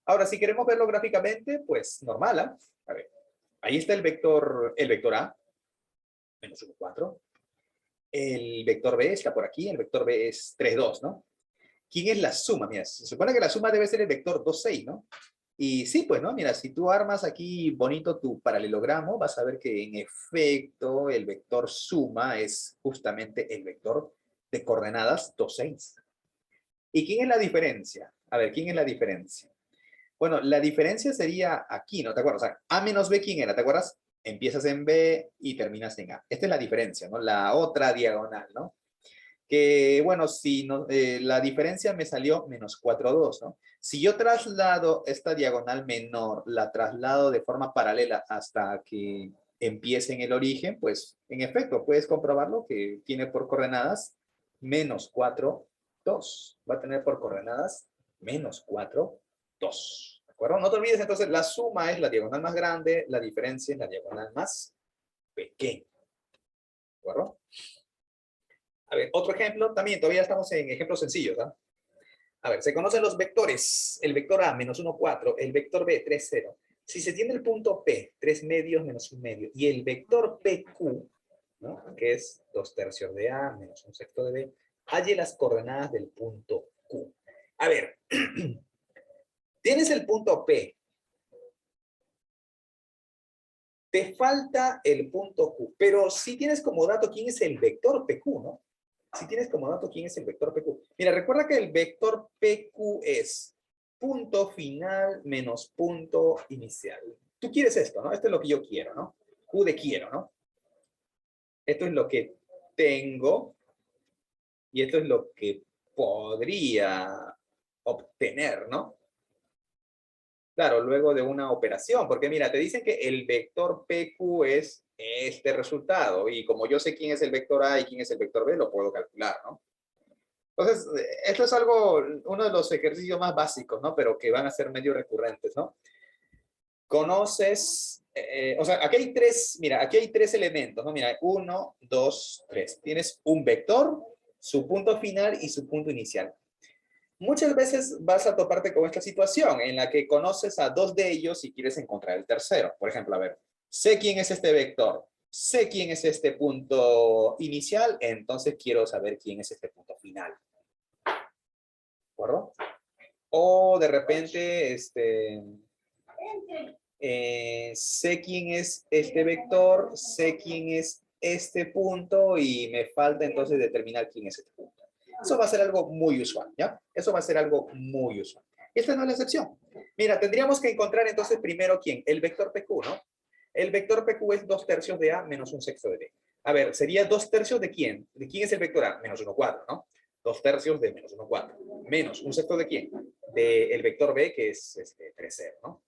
Ahora, si queremos verlo gráficamente, pues normal, ¿eh? A ver, ahí está el vector A, -1, 4. El vector B está por aquí, el vector B es 3, 2, ¿no? ¿Quién es la suma? Mira, se supone que la suma debe ser el vector 2, 6, ¿no? Y sí, pues, ¿no? Mira, si tú armas aquí bonito tu paralelogramo, vas a ver que en efecto el vector suma es justamente el vector de coordenadas 2, 6. ¿Y quién es la diferencia? A ver, ¿quién es la diferencia? Bueno, la diferencia sería aquí, ¿no? ¿Te acuerdas? O sea, A menos B, ¿quién era? ¿Te acuerdas? Empiezas en B y terminas en A. Esta es la diferencia, ¿no? La otra diagonal, ¿no? Que, bueno, si no, la diferencia me salió -4, 2, ¿no? Si yo traslado esta diagonal menor, la traslado de forma paralela hasta que empiece en el origen, pues, en efecto, puedes comprobarlo que tiene por coordenadas -4, 2. Va a tener por coordenadas -4, 2. ¿De acuerdo? No te olvides, entonces, la suma es la diagonal más grande, la diferencia es la diagonal más pequeña. ¿De acuerdo? A ver, otro ejemplo, también todavía estamos en ejemplos sencillos, ¿ah? A ver, se conocen los vectores. El vector A, -1, 4, el vector B, 3, 0. Si se tiene el punto P, 3 medios menos 1 medio, y el vector PQ, ¿no? Que es 2 tercios de A menos 1 sexto de B, halle las coordenadas del punto Q. A ver, tienes el punto P, te falta el punto Q, pero si tienes como dato quién es el vector PQ, ¿no? Si tienes como dato quién es el vector PQ. Mira, recuerda que el vector PQ es punto final menos punto inicial. Tú quieres esto, ¿no? Esto es lo que yo quiero, ¿no? Q de quiero, ¿no? Esto es lo que tengo y esto es lo que podría obtener, ¿no? Claro, luego de una operación, porque mira, te dicen que el vector PQ es este resultado, y como yo sé quién es el vector A y quién es el vector B, lo puedo calcular, ¿no? Entonces, esto es algo, uno de los ejercicios más básicos, ¿no? Pero que van a ser medio recurrentes, ¿no? Conoces, o sea, aquí hay tres, mira, aquí hay tres elementos, ¿no? Mira, 1, 2, 3. Tienes un vector, su punto final y su punto inicial. Muchas veces vas a toparte con esta situación en la que conoces a dos de ellos y quieres encontrar el tercero. Por ejemplo, a ver, sé quién es este vector, sé quién es este punto inicial, entonces quiero saber quién es este punto final. ¿De acuerdo? O de repente, sé quién es este vector, sé quién es este punto y me falta entonces determinar quién es este punto. Eso va a ser algo muy usual, ¿ya? Eso va a ser alalgo muy usual. Esta no es la excepción. Mira, tendríamos que encontrar entonces primero quién, el vector PQ, ¿no? El vector PQ es 2 tercios de A menos 1 sexto de B. A ver, ¿sería 2 tercios de quién? ¿De quién es el vector A? Menos 1, 4, ¿no? 2 tercios de menos 1, 4. Menos 1 sexto de quién? Del vector B, que es 3, 0, ¿no?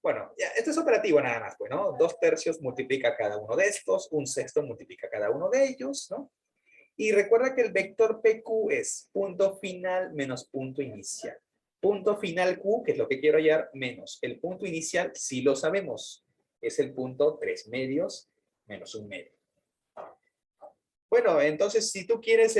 Bueno, ya, esto es operativo nada más, pues, ¿no? 2 tercios multiplica cada uno de estos, 1 sexto multiplica cada uno de ellos, ¿no? Y recuerda que el vector PQ es punto final menos punto inicial. Punto final Q, que es lo que quiero hallar, menos el punto inicial, si lo sabemos, es el punto 3 medios menos 1 medio. Bueno, entonces, si tú quieres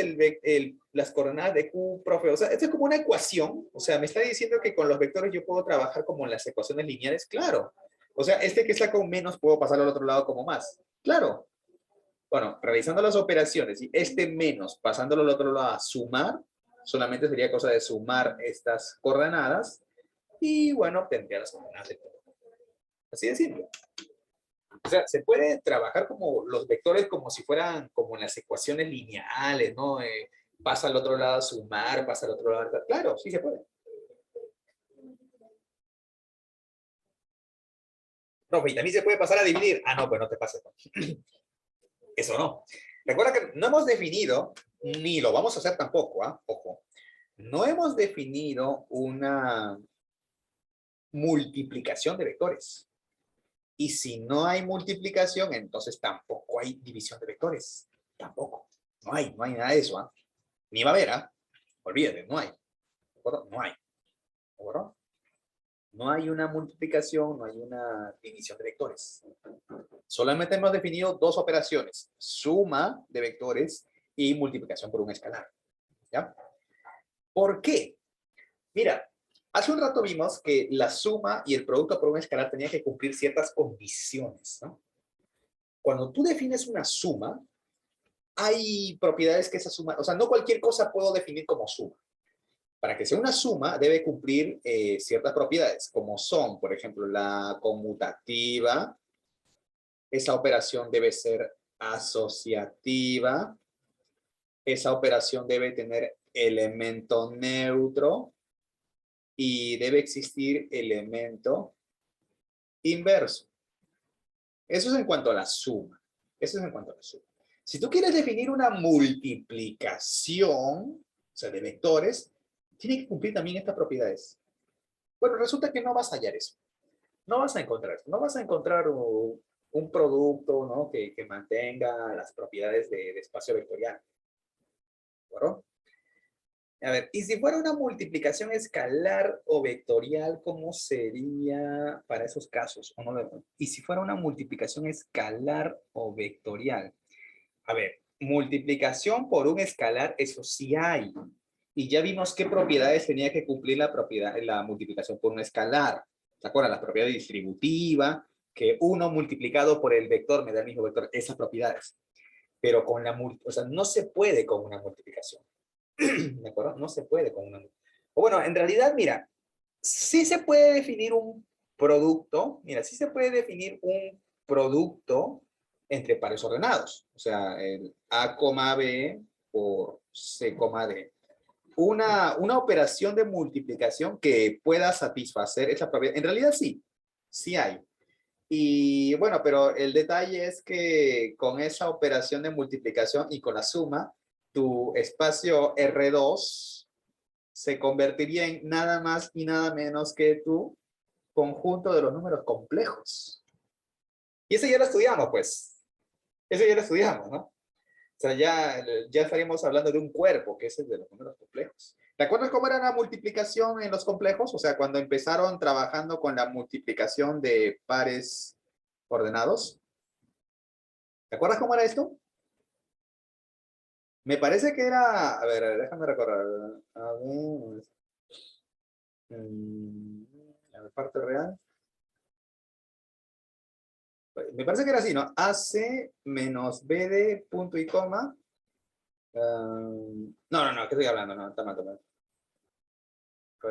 las coordenadas de Q, profe, o sea, esto es como una ecuación, o sea, me está diciendo que con los vectores yo puedo trabajar como en las ecuaciones lineales, claro. O sea, este que está con menos, puedo pasarlo al otro lado como más, claro. Bueno, realizando las operaciones y este menos pasándolo al otro lado a sumar, solamente sería cosa de sumar estas coordenadas y bueno, obtendría las coordenadas de todo. Así de simple. O sea, se puede trabajar como los vectores como si fueran como en las ecuaciones lineales, ¿no? Pasa al otro lado a sumar, pasa al otro lado. Claro, sí se puede. Profe, y también se puede pasar a dividir. Ah, no, pues no te pases. Eso no. Recuerda que no hemos definido, ni lo vamos a hacer tampoco, ¿ah? Ojo. No hemos definido una multiplicación de vectores. Y si no hay multiplicación, entonces tampoco hay división de vectores. Tampoco. No hay nada de eso, ¿ah? Ni va a haber, ¿ah? Olvídate, no hay. ¿De acuerdo? No hay. ¿De acuerdo? No hay una multiplicación, no hay una división de vectores. Solamente hemos definido dos operaciones, suma de vectores y multiplicación por un escalar. ¿Ya? ¿Por qué? Mira, hace un rato vimos que la suma y el producto por un escalar tenían que cumplir ciertas condiciones, ¿no? Cuando tú defines una suma, hay propiedades que esa suma, o sea, no cualquier cosa puedo definir como suma. Para que sea una suma, debe cumplir ciertas propiedades, como son, por ejemplo, la conmutativa. Esa operación debe ser asociativa. Esa operación debe tener elemento neutro y debe existir elemento inverso. Eso es en cuanto a la suma. Eso es en cuanto a la suma. Si tú quieres definir una multiplicación, o sea, de vectores, tiene que cumplir también estas propiedades. Bueno, resulta que no vas a hallar eso. No vas a encontrar eso. No vas a encontrar un producto, ¿no? que mantenga las propiedades de espacio vectorial. ¿De acuerdo? A ver, y si fuera una multiplicación escalar o vectorial, ¿cómo sería para esos casos? Y si fuera una multiplicación escalar o vectorial. A ver, multiplicación por un escalar, eso sí hay. Y ya vimos qué propiedades tenía que cumplir la multiplicación por un escalar. ¿Se acuerdan? La propiedad distributiva, que uno multiplicado por el vector me da el mismo vector, esas propiedades. Pero con o sea, no se puede con una multiplicación. ¿De acuerdo? No se puede con una. O bueno, en realidad, mira, sí se puede definir un producto, mira, sí se puede definir un producto entre pares ordenados. O sea, el A, B por C, D. Una operación de multiplicación que pueda satisfacer esa propiedad. En realidad sí, sí hay. Y bueno, pero el detalle es que con esa operación de multiplicación y con la suma, tu espacio R2 se convertiría en nada más y nada menos que tu conjunto de los números complejos. Y eso ya lo estudiamos, pues. Eso ya lo estudiamos, ¿no? O sea, ya estaríamos hablando de un cuerpo, que es el de los números complejos. ¿Te acuerdas cómo era la multiplicación en los complejos? O sea, cuando empezaron trabajando con la multiplicación de pares ordenados. ¿Te acuerdas cómo era esto? Me parece que era, a ver, déjame recordar. A ver, la parte real. Me parece que era así, ¿no? AC menos BD punto y coma. No, ¿qué estoy hablando? No, está mal, está mal.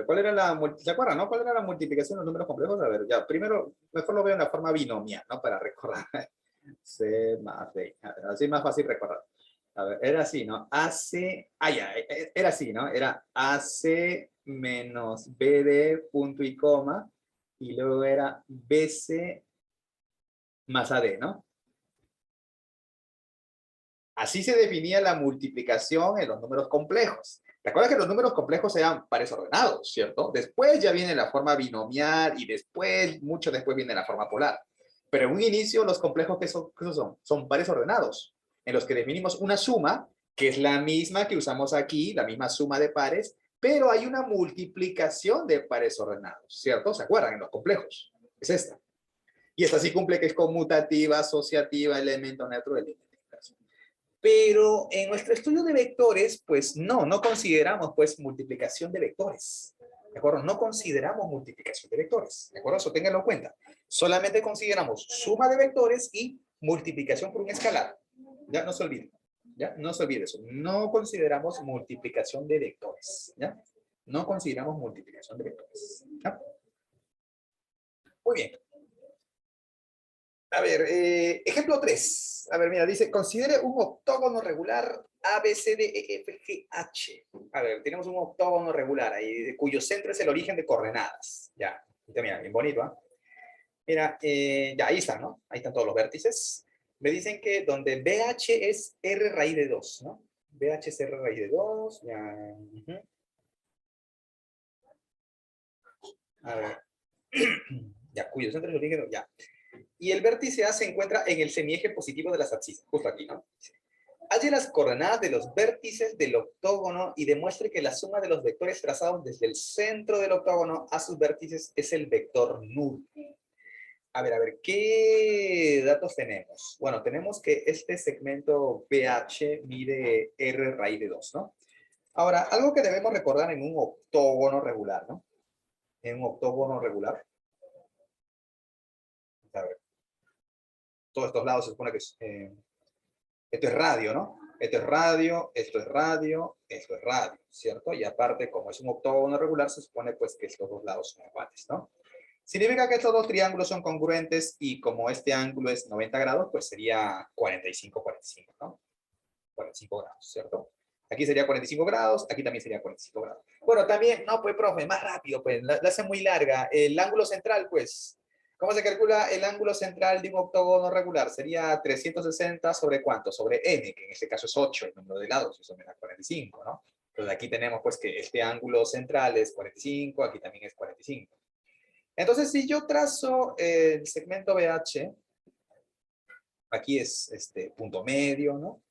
¿Cuál era ¿se acuerdan, no? ¿Cuál era la multiplicación de los números complejos? A ver, ya, primero, mejor lo veo en la forma binomial, ¿no? Para recordar. C más D. Así es más fácil recordar. A ver, era así, ¿no? Era así, ¿no? Era AC menos BD punto y coma, y luego era BC más AD, ¿no? Así se definía la multiplicación en los números complejos. ¿Te acuerdas que los números complejos eran pares ordenados, cierto? Después ya viene la forma binomial y después, mucho después viene la forma polar. Pero en un inicio, los complejos, ¿qué son? Son pares ordenados, en los que definimos una suma, que es la misma que usamos aquí, la misma suma de pares, pero hay una multiplicación de pares ordenados, ¿cierto? ¿Se acuerdan? En los complejos. Es esta. Y esta sí cumple que es conmutativa, asociativa, elemento neutro, elemento inverso. Pero en nuestro estudio de vectores, pues no consideramos pues multiplicación de vectores. ¿De acuerdo? No consideramos multiplicación de vectores. ¿De acuerdo? Eso ténganlo en cuenta. Solamente consideramos suma de vectores y multiplicación por un escalar. Ya no se olviden. ¿Ya? No se olvide eso. No consideramos multiplicación de vectores. ¿Ya? No consideramos multiplicación de vectores. ¿Ya? Muy bien. A ver, ejemplo 3. A ver, mira, dice, considere un octógono regular ABCDEFGH. A ver, tenemos un octógono regular ahí, cuyo centro es el origen de coordenadas. Ya, mira, bien bonito, ¿ah? Mira, ya ahí están, ¿no? Ahí están todos los vértices. Me dicen que donde BH es R raíz de 2, ¿no? BH es R raíz de 2. Ya. A ver. Ya, cuyo centro es el origen, ya. Y el vértice A se encuentra en el semieje positivo de las abscisas, justo aquí, ¿no? Halle las coordenadas de los vértices del octógono y demuestre que la suma de los vectores trazados desde el centro del octógono a sus vértices es el vector nulo. A ver, ¿qué datos tenemos? Bueno, tenemos que este segmento BH mide R raíz de 2, ¿no? Ahora, algo que debemos recordar en un octógono regular, ¿no? En un octógono regular. A ver, todos estos lados se supone que es, esto es radio, ¿no? Esto es radio, esto es radio, esto es radio, ¿cierto? Y aparte, como es un octógono regular, se supone pues que estos dos lados son iguales, ¿no? Significa que estos dos triángulos son congruentes y como este ángulo es 90 grados, pues sería 45, 45, ¿no? 45 grados, ¿cierto? Aquí sería 45 grados, aquí también sería 45 grados. Bueno, también, no, pues, profe, más rápido, pues, la hace muy larga. El ángulo central, pues, ¿cómo se calcula el ángulo central de un octógono regular? Sería 360 sobre ¿cuánto? Sobre n, que en este caso es 8, el número de lados, eso me da 45, ¿no? Entonces aquí tenemos, pues, que este ángulo central es 45, aquí también es 45. Entonces, si yo trazo el segmento BH, aquí es este punto medio, ¿no?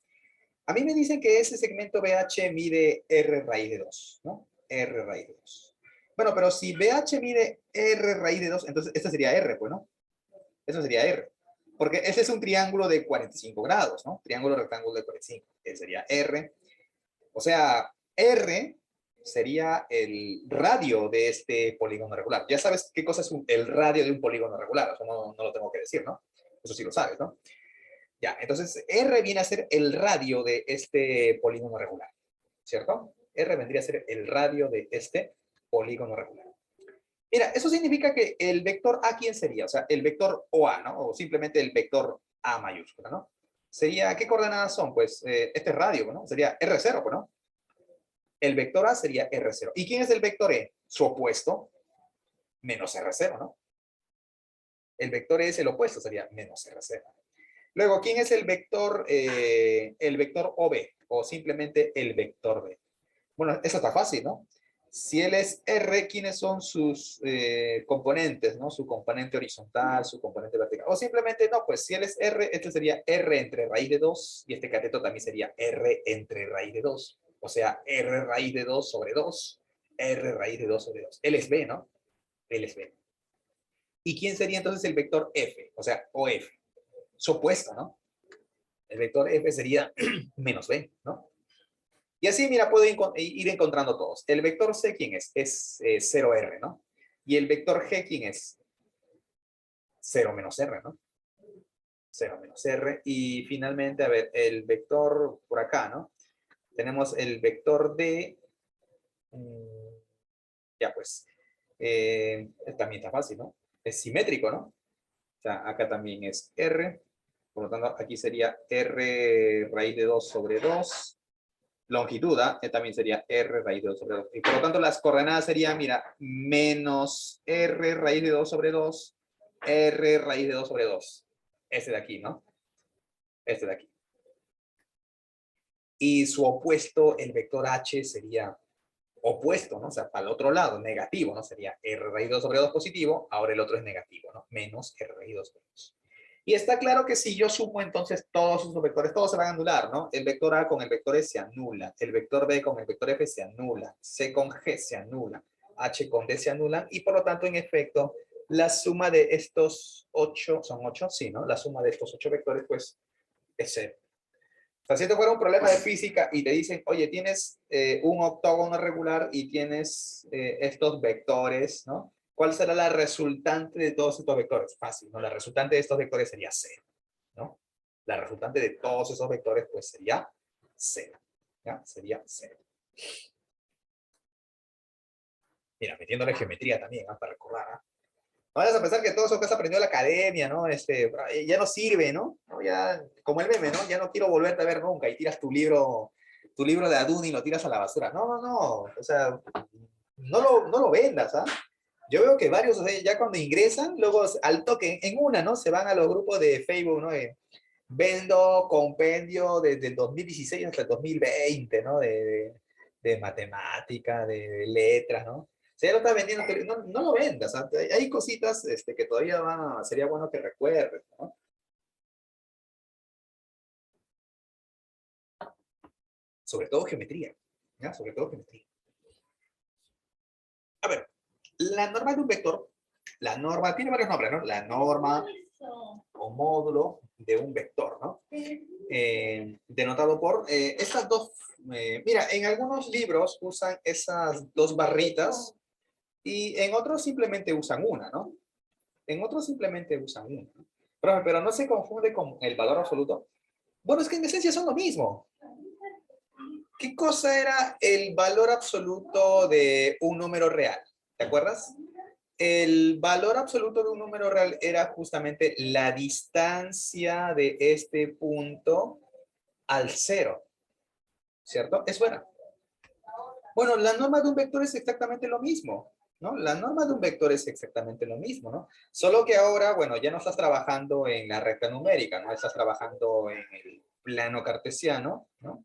A mí me dicen que ese segmento BH mide R raíz de 2, ¿no? R raíz de 2. Bueno, pero si BH mide R raíz de 2, entonces este sería R, pues, ¿no? Eso sería R. Porque ese es un triángulo de 45 grados, ¿no? Triángulo rectángulo de 45. Ese sería R. O sea, R sería el radio de este polígono regular. Ya sabes qué cosa es el radio de un polígono regular. Eso no lo tengo que decir, ¿no? Eso sí lo sabes, ¿no? Ya, entonces R viene a ser el radio de este polígono regular, ¿cierto? R vendría a ser el radio de este polígono regular. Mira, eso significa que el vector A, ¿quién sería? O sea, el vector OA, ¿no? O simplemente el vector A mayúscula, ¿no? Sería, ¿qué coordenadas son? Pues este radio, ¿no? Sería R0, pues, ¿no? El vector A sería R0. ¿Y quién es el vector E? Su opuesto, menos R0, ¿no? El vector E es el opuesto, sería menos R0. Luego, ¿quién es el vector OB? O simplemente el vector B. Bueno, eso está fácil, ¿no? Si él es R, ¿quiénes son sus componentes, ¿no? Su componente horizontal, su componente vertical. O simplemente, no, pues si él es R, este sería R entre raíz de 2, y este cateto también sería R entre raíz de 2. O sea, R raíz de 2 sobre 2, R raíz de 2 sobre 2. Él es B, ¿no? Él es B. ¿Y quién sería entonces el vector F? O sea, OF. Su opuesto, ¿no? El vector F sería menos B, ¿no? Y así, mira, puedo ir encontrando todos. El vector C, ¿quién es? Es 0R, ¿no? Y el vector G, ¿quién es? 0 menos R, ¿no? 0 menos R. Y finalmente, a ver, el vector por acá, ¿no? Tenemos el vector D. Ya, pues, también está fácil, ¿no? Es simétrico, ¿no? O sea, acá también es R. Por lo tanto, aquí sería R raíz de 2 sobre 2. Longitud, también sería R raíz de 2 sobre 2. Y por lo tanto, las coordenadas serían, mira, menos R raíz de 2 sobre 2, R raíz de 2 sobre 2. Este de aquí, ¿no? Este de aquí. Y su opuesto, el vector H, sería opuesto, ¿no? O sea, para el otro lado, negativo, ¿no? Sería R raíz de 2 sobre 2 positivo, ahora el otro es negativo, ¿no? Menos R raíz de 2 sobre 2. Y está claro que si yo sumo entonces todos esos vectores, todos se van a anular, ¿no? El vector A con el vector E se anula, el vector B con el vector F se anula, C con G se anula, H con D se anulan, y por lo tanto, en efecto, la suma de estos 8, ¿son 8? Sí, ¿no? La suma de estos 8 vectores, pues, es 0. O sea, si esto fuera un problema de física y te dicen, oye, tienes un octógono regular y tienes estos vectores, ¿no? ¿Cuál será la resultante de todos estos vectores? Fácil, ¿no? La resultante de estos vectores sería 0, ¿no? La resultante de todos esos vectores, pues, sería 0, ¿ya? Sería 0. Mira, metiéndole geometría también, ¿ah? Para recordar, ¿ah? No vayas a pensar que todo eso que has aprendido en la academia, ¿no? Ya no sirve, ¿no? No, ya, como el meme, ¿no? Ya no quiero volverte a ver nunca y tiras tu libro de Aduni y lo tiras a la basura. No, no, no. O sea, no lo vendas, ¿ah? Yo veo que varios, o sea, ya cuando ingresan, luego al toque, en una, ¿no? Se van a los grupos de Facebook, ¿no? Vendo compendio desde el 2016 hasta el 2020, ¿no? De matemática, de letras, ¿no? Si ya lo estás vendiendo, no lo vendas. ¿Ah? Hay cositas que todavía sería bueno que recuerdes, ¿no? Sobre todo geometría, ¿ya? Sobre todo geometría. A ver, la norma de un vector, la norma, tiene varios nombres, ¿no? La norma o módulo de un vector, ¿no? Denotado por estas dos, mira, en algunos libros usan esas dos barritas y en otros simplemente usan una, ¿no? En otros simplemente usan una, ¿no? Pero no se confunde con el valor absoluto. Bueno, es que en esencia son lo mismo. ¿Qué cosa era el valor absoluto de un número real? ¿Te acuerdas? El valor absoluto de un número real era justamente la distancia de este punto al cero, ¿cierto? Eso era. Bueno, la norma de un vector es exactamente lo mismo, ¿no? La norma de un vector es exactamente lo mismo, ¿no? Solo que ahora, bueno, ya no estás trabajando en la recta numérica, ¿no? Estás trabajando en el plano cartesiano, ¿no?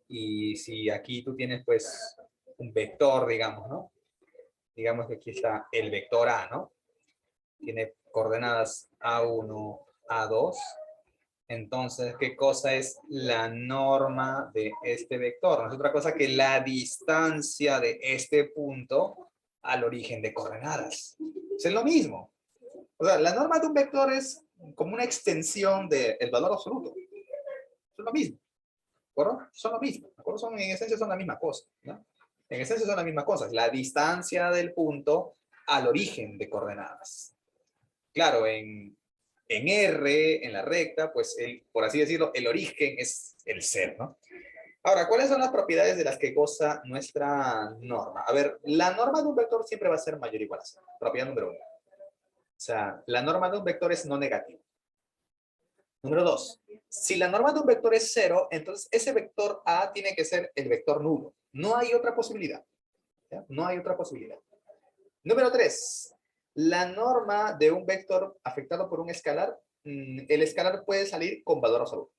Y si aquí tú tienes, pues, un vector, digamos, ¿no? Digamos que aquí está el vector A, ¿no? Tiene coordenadas A1, A2. Entonces, ¿qué cosa es la norma de este vector? No es otra cosa que la distancia de este punto al origen de coordenadas. Es lo mismo. O sea, la norma de un vector es como una extensión del valor absoluto. Es lo mismo. ¿De acuerdo? Son lo mismo. ¿De acuerdo? En esencia son la misma cosa, ¿no? En esencia son la misma cosa. Es la distancia del punto al origen de coordenadas. Claro, en R, en la recta, pues, por así decirlo, el origen es el ser, ¿no? Ahora, ¿cuáles son las propiedades de las que goza nuestra norma? A ver, la norma de un vector siempre va a ser mayor o igual a cero. Propiedad número uno. O sea, la norma de un vector es no negativa. Número dos, si la norma de un vector es cero, entonces ese vector A tiene que ser el vector nulo. No hay otra posibilidad. ¿Ya? No hay otra posibilidad. Número 3. La norma de un vector afectado por un escalar, el escalar puede salir con valor absoluto.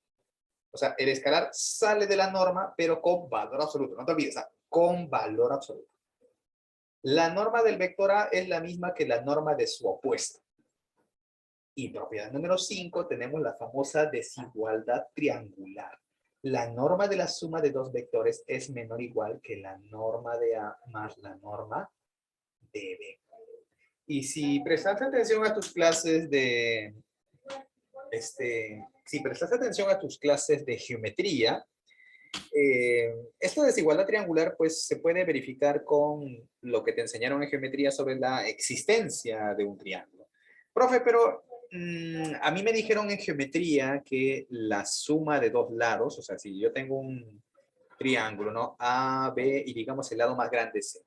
O sea, el escalar sale de la norma, pero con valor absoluto. No te olvides, con valor absoluto. La norma del vector A es la misma que la norma de su opuesto. Y propiedad número 5, tenemos la famosa desigualdad triangular. La norma de la suma de dos vectores es menor o igual que la norma de A más la norma de B. Y si prestas atención a tus clases si prestas atención a tus clases de geometría, esta desigualdad triangular pues se puede verificar con lo que te enseñaron en geometría sobre la existencia de un triángulo. Profe, pero a mí me dijeron en geometría que la suma de dos lados, o sea, si yo tengo un triángulo, ¿no? A, B y digamos el lado más grande C.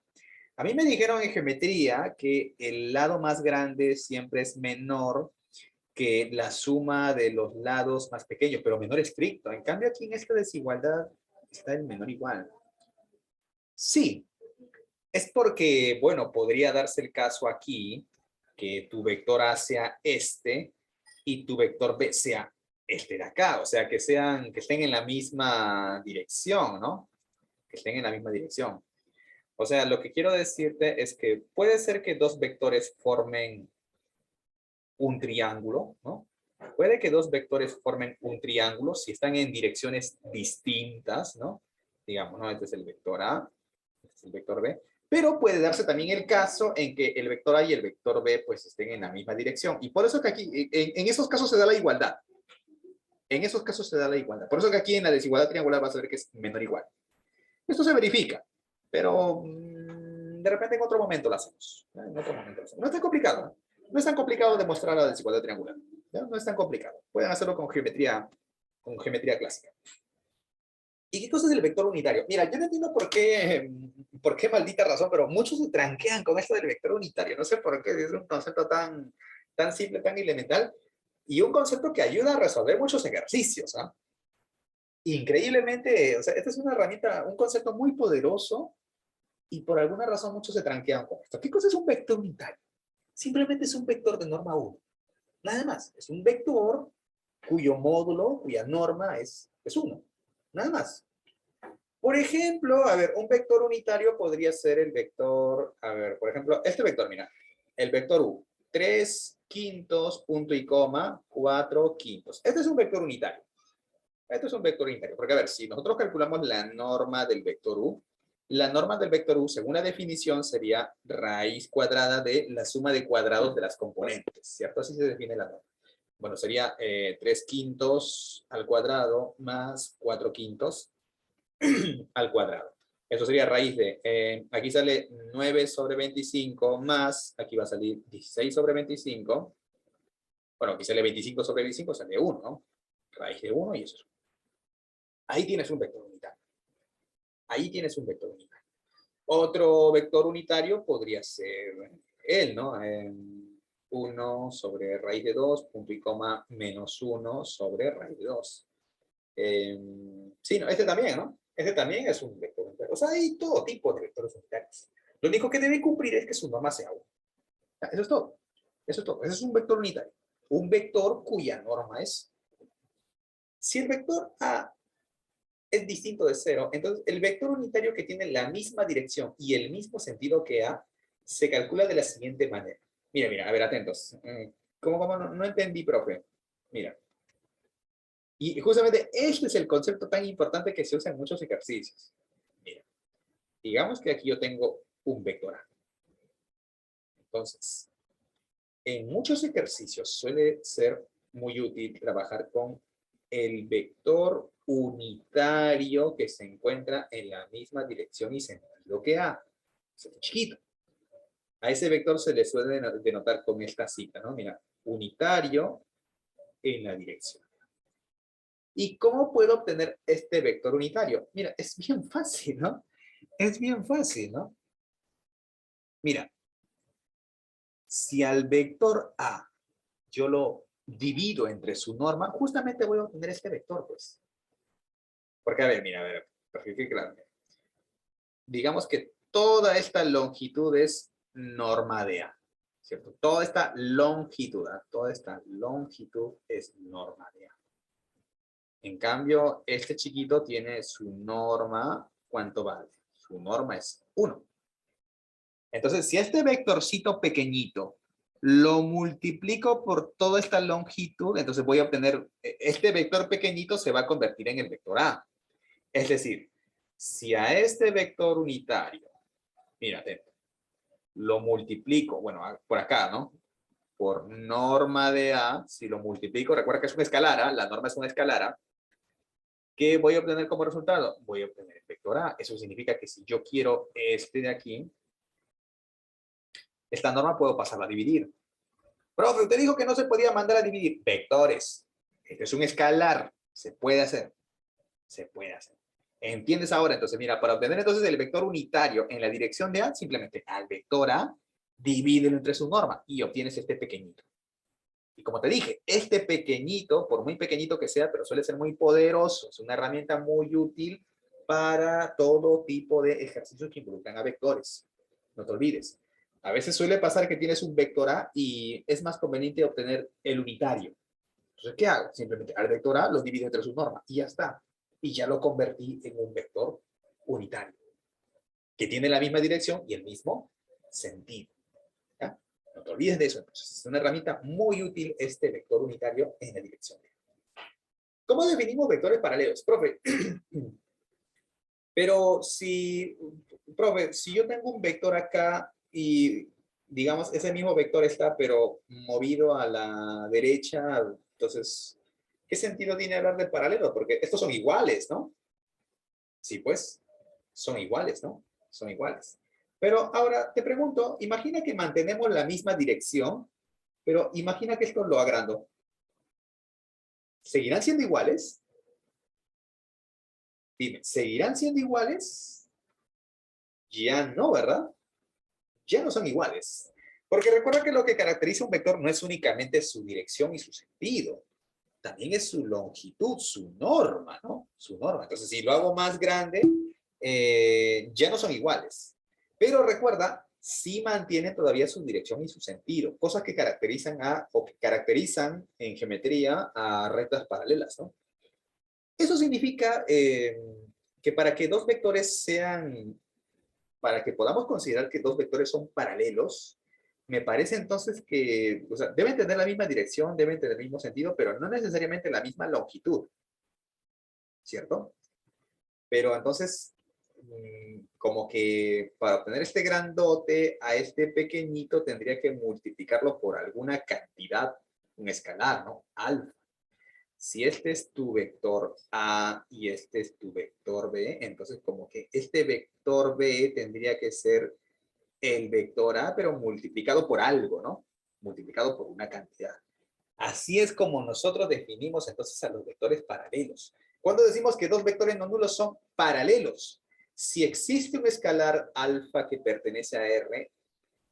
A mí me dijeron en geometría que el lado más grande siempre es menor que la suma de los lados más pequeños, pero menor estricto. En cambio, aquí en esta desigualdad está el menor igual. Sí, es porque, bueno, podría darse el caso aquí que tu vector A sea este y tu vector B sea este de acá. O sea, que estén en la misma dirección, ¿no? Que estén en la misma dirección. O sea, lo que quiero decirte es que puede ser que dos vectores formen un triángulo, ¿no? Puede que dos vectores formen un triángulo si están en direcciones distintas, ¿no? Digamos, ¿no? Este es el vector A, este es el vector B. Pero puede darse también el caso en que el vector A y el vector B pues estén en la misma dirección. Y por eso que aquí, en esos casos se da la igualdad. En esos casos se da la igualdad. Por eso que aquí en la desigualdad triangular vas a ver que es menor o igual. Esto se verifica, pero de repente en otro momento lo hacemos. ¿Ya? En otro momento lo hacemos. No es tan complicado. ¿No? No es tan complicado demostrar la desigualdad triangular. ¿Ya? No es tan complicado. Pueden hacerlo con geometría clásica. ¿Y qué cosa es el vector unitario? Mira, yo no entiendo por qué por qué maldita razón, pero muchos se tranquean con esto del vector unitario. No sé por qué, es un concepto tan simple, tan elemental, y un concepto que ayuda a resolver muchos ejercicios. ¿Ah? Increíblemente, o sea, esta es una herramienta, un concepto muy poderoso, y por alguna razón muchos se tranquean con esto. ¿Qué cosa es un vector unitario? Simplemente es un vector de norma 1. Nada más. Es un vector cuyo módulo, cuya norma es 1. Nada más. Por ejemplo, a ver, un vector unitario podría ser el vector, a ver, por ejemplo, este vector, mira, el vector U, 3 quintos, punto y coma, 4 quintos. Este es un vector unitario. Este es un vector unitario, porque a ver, si nosotros calculamos la norma del vector U, la norma del vector U, según la definición, sería raíz cuadrada de la suma de cuadrados de las componentes, ¿cierto? Así se define la norma. Bueno, sería 3 quintos al cuadrado más 4 quintos al cuadrado. Eso sería raíz de, aquí sale 9 sobre 25 más, aquí va a salir 16 sobre 25. Bueno, aquí sale 25 sobre 25, sale 1, ¿no? Raíz de 1 y eso es 1. Ahí tienes un vector unitario. Ahí tienes un vector unitario. Otro vector unitario podría ser él, ¿no? 1 sobre raíz de 2, punto y coma, menos 1 sobre raíz de 2. Sí, no, este también, ¿no? Este también es un vector unitario. O sea, hay todo tipo de vectores unitarios. Lo único que debe cumplir es que su norma sea 1. Eso es todo. Eso es todo. Ese es un vector unitario. Un vector cuya norma es. Si el vector A es distinto de 0, entonces el vector unitario que tiene la misma dirección y el mismo sentido que A se calcula de la siguiente manera. Mira, a ver, atentos. ¿Cómo no entendí, profe? Mira. Y justamente este es el concepto tan importante que se usa en muchos ejercicios. Mira, digamos que aquí yo tengo un vector A. Entonces, en muchos ejercicios suele ser muy útil trabajar con el vector unitario que se encuentra en la misma dirección y sentido que A. Es chiquito. A ese vector se le suele denotar con esta cita, ¿no? Mira, unitario en la dirección. ¿Y cómo puedo obtener este vector unitario? Mira, es bien fácil, ¿no? Es bien fácil, ¿no? Mira, si al vector A yo lo divido entre su norma, justamente voy a obtener este vector, pues. Porque, a ver, mira, a ver, claro. Digamos que toda esta longitud es norma de A, ¿cierto? Toda esta longitud es norma de A. En cambio, este chiquito tiene su norma, ¿cuánto vale? Su norma es 1. Entonces, si este vectorcito pequeñito lo multiplico por toda esta longitud, entonces voy a obtener, este vector pequeñito se va a convertir en el vector A. Es decir, si a este vector unitario, mírate, lo multiplico, bueno, por acá, ¿no? Por norma de A, si lo multiplico, recuerda que es una escalara, la norma es una escalara, ¿qué voy a obtener como resultado? Voy a obtener el vector A. Eso significa que si yo quiero este de aquí, esta norma puedo pasarla a dividir. Profe, usted dijo que no se podía mandar a dividir vectores. Este es un escalar. Se puede hacer. Se puede hacer. ¿Entiendes ahora? Entonces, mira, para obtener entonces el vector unitario en la dirección de A, simplemente al vector A, divídelo entre su norma y obtienes este pequeñito. Y como te dije, este pequeñito, por muy pequeñito que sea, pero suele ser muy poderoso, es una herramienta muy útil para todo tipo de ejercicios que involucran a vectores. No te olvides. A veces suele pasar que tienes un vector A y es más conveniente obtener el unitario. Entonces, ¿qué hago? Simplemente al vector A lo divido entre sus normas y ya está. Y ya lo convertí en un vector unitario, que tiene la misma dirección y el mismo sentido. ¿Ya? No te olvides de eso. Entonces, es una herramienta muy útil este vector unitario en la dirección. ¿Cómo definimos vectores paralelos? Profe, pero profe, si yo tengo un vector acá y digamos ese mismo vector está pero movido a la derecha, entonces, ¿qué sentido tiene hablar de paralelo? Porque estos son iguales, ¿no? Sí, pues, son iguales, ¿no? Son iguales. Pero ahora te pregunto, imagina que mantenemos la misma dirección, pero imagina que esto lo agrando. ¿Seguirán siendo iguales? Dime, ¿seguirán siendo iguales? Ya no, ¿verdad? Ya no son iguales. Porque recuerda que lo que caracteriza un vector no es únicamente su dirección y su sentido, también es su longitud, su norma, ¿no? Su norma. Entonces, si lo hago más grande, ya no son iguales. Pero recuerda, sí mantiene todavía su dirección y su sentido, cosas que caracterizan o que caracterizan en geometría a rectas paralelas, ¿no? Eso significa que para que dos vectores sean, para que podamos considerar que dos vectores son paralelos, me parece entonces que, o sea, deben tener la misma dirección, deben tener el mismo sentido, pero no necesariamente la misma longitud, ¿cierto? Pero entonces, como que para obtener este grandote a este pequeñito tendría que multiplicarlo por alguna cantidad, un escalar, ¿no? Alfa. Si este es tu vector A y este es tu vector B, entonces como que este vector B tendría que ser el vector A, pero multiplicado por algo, ¿no? Multiplicado por una cantidad. Así es como nosotros definimos entonces a los vectores paralelos. Cuando decimos que dos vectores no nulos son paralelos, si existe un escalar alfa que pertenece a R,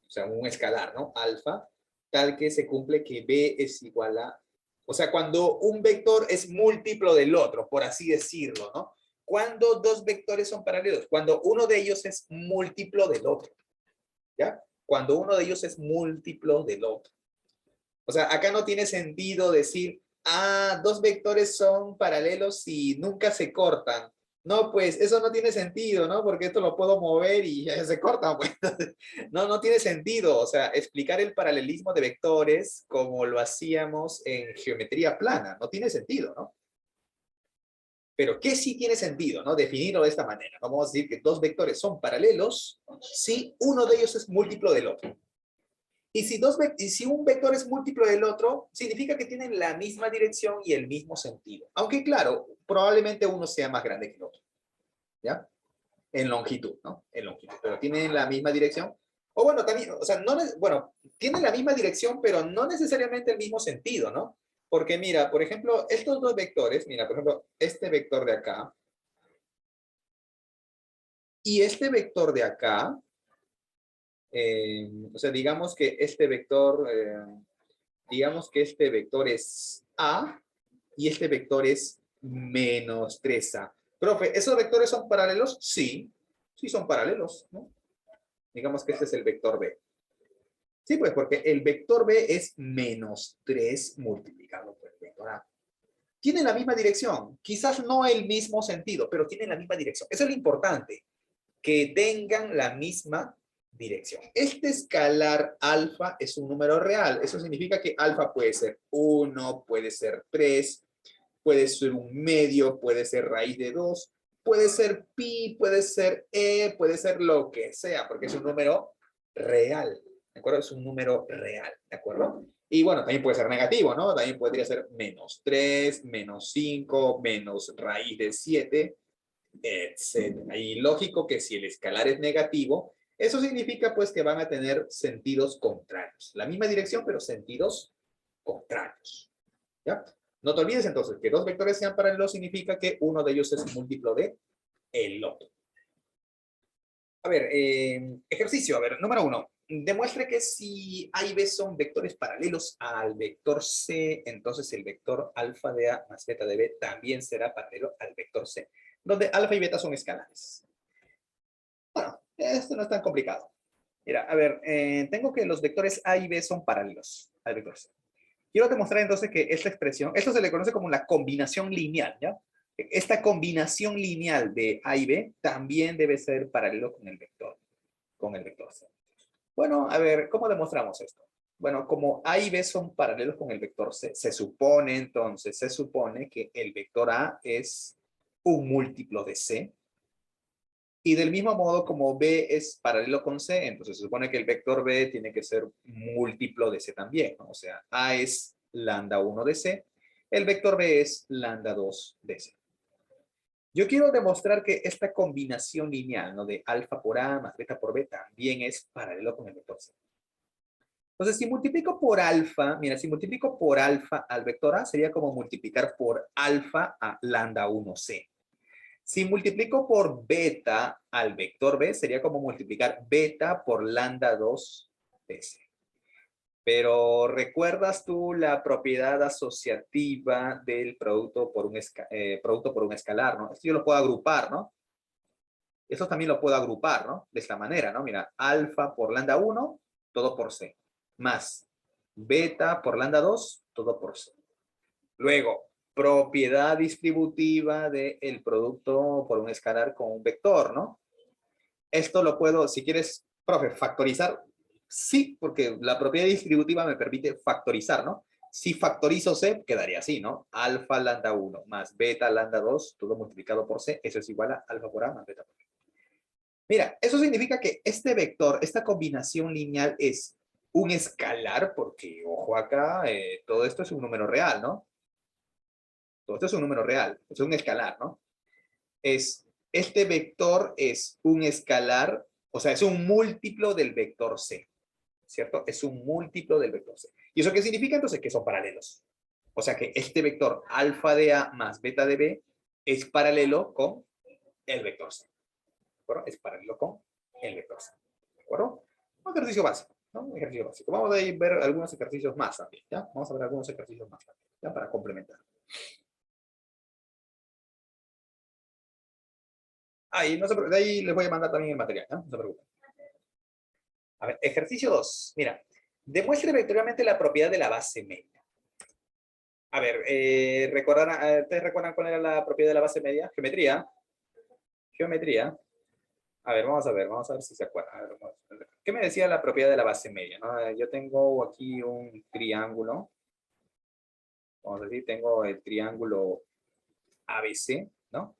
o sea, un escalar, ¿no? Alfa, tal que se cumple que B es igual a, o sea, cuando un vector es múltiplo del otro, por así decirlo, ¿no? Cuando dos vectores son paralelos, cuando uno de ellos es múltiplo del otro, ¿ya? Cuando uno de ellos es múltiplo del otro. O sea, acá no tiene sentido decir, ah, dos vectores son paralelos y nunca se cortan. No, pues eso no tiene sentido, ¿no? Porque esto lo puedo mover y ya se corta, pues. No, no tiene sentido. O sea, explicar el paralelismo de vectores como lo hacíamos en geometría plana, no tiene sentido, ¿no? Pero ¿qué sí tiene sentido, no? Definirlo de esta manera. Vamos a decir que dos vectores son paralelos si uno de ellos es múltiplo del otro. Y si un vector es múltiplo del otro, significa que tienen la misma dirección y el mismo sentido. Aunque claro, probablemente uno sea más grande que el otro, ¿ya? En longitud, ¿no? En longitud, pero tienen la misma dirección. O bueno, también, o sea, no, bueno, tienen la misma dirección, pero no necesariamente el mismo sentido, ¿no? Porque mira, por ejemplo, estos dos vectores, mira, por ejemplo, este vector de acá y este vector de acá, o sea, digamos que este vector es A y este vector es menos 3A. Profe, ¿esos vectores son paralelos? Sí, sí son paralelos, ¿no? Digamos que este es el vector B. Sí, pues porque el vector B es menos 3 multiplicado por el vector A. Tienen la misma dirección, quizás no el mismo sentido, pero tienen la misma dirección. Eso es lo importante, que tengan la misma dirección. Este escalar alfa es un número real. Eso significa que alfa puede ser 1, puede ser 3, puede ser un medio, puede ser raíz de 2, puede ser pi, puede ser puede ser lo que sea, porque es un número real, ¿de acuerdo? Es un número real, ¿de acuerdo? Y bueno, también puede ser negativo, ¿no? También podría ser menos 3, menos 5, menos raíz de 7, etcétera. Y lógico que si el escalar es negativo, eso significa pues que van a tener sentidos contrarios. La misma dirección, pero sentidos contrarios. ¿Ya? No te olvides entonces que dos vectores sean paralelos significa que uno de ellos es múltiplo de el otro. A ver, ejercicio, a ver, número 1. Demuestre que si A y B son vectores paralelos al vector C, entonces el vector alfa de A más beta de B también será paralelo al vector C, donde alfa y beta son escalares. Bueno, esto no es tan complicado. Mira, a ver, tengo que los vectores A y B son paralelos al vector C. Quiero demostrar entonces que esta expresión, esto se le conoce como la combinación lineal, ¿ya? Esta combinación lineal de A y B también debe ser paralelo con el vector C. Bueno, a ver, ¿cómo demostramos esto? Bueno, como A y B son paralelos con el vector C, se supone que el vector A es un múltiplo de C, y del mismo modo, como B es paralelo con C, entonces se supone que el vector B tiene que ser múltiplo de C también, ¿no? O sea, A es lambda 1 de C, el vector B es lambda 2 de C. Yo quiero demostrar que esta combinación lineal, ¿no? De alfa por A más beta por B también es paralelo con el vector C. Entonces, si multiplico por alfa, mira, si multiplico por alfa al vector A, sería como multiplicar por alfa a lambda 1C. Si multiplico por beta al vector B, sería como multiplicar beta por lambda 2 BC. Pero ¿recuerdas tú la propiedad asociativa del producto por un escalar, ¿no? Esto yo lo puedo agrupar, ¿no? Eso también lo puedo agrupar, ¿no? De esta manera, ¿no? Mira, alfa por lambda 1, todo por C. Más beta por lambda 2, todo por C. Luego, propiedad distributiva del producto por un escalar con un vector, ¿no? Esto lo puedo, si quieres, profe, factorizar. Sí, porque la propiedad distributiva me permite factorizar, ¿no? Si factorizo C, quedaría así, ¿no? Alfa lambda 1 más beta lambda 2, todo multiplicado por C, eso es igual a alfa por A más beta por B. Mira, eso significa que este vector, esta combinación lineal es un escalar, porque, ojo acá, todo esto es un número real, ¿no? Todo esto es un número real, es un escalar, ¿no? Este vector es un escalar, o sea, es un múltiplo del vector C, ¿cierto? Es un múltiplo del vector C. ¿Y eso qué significa? Entonces que son paralelos. O sea que este vector alfa de A más beta de B es paralelo con el vector C. ¿De acuerdo? Es paralelo con el vector C. ¿De acuerdo? Un ejercicio básico, ¿no? Un ejercicio básico. Vamos a ver algunos ejercicios más también, ¿ya? Vamos a ver algunos ejercicios más también, ¿ya? Para complementar. Ahí, no se preocupen, de ahí les voy a mandar también el material, ¿no? No se preocupen. A ver, ejercicio 2. Mira, demuestre vectorialmente la propiedad de la base media. A ver, ¿ustedes recuerdan cuál era la propiedad de la base media? Geometría. Geometría. A ver, vamos a ver si se acuerdan. A ver, ¿qué me decía la propiedad de la base media? ¿No? Yo tengo aquí un triángulo. Vamos a decir, tengo el triángulo ABC, ¿no?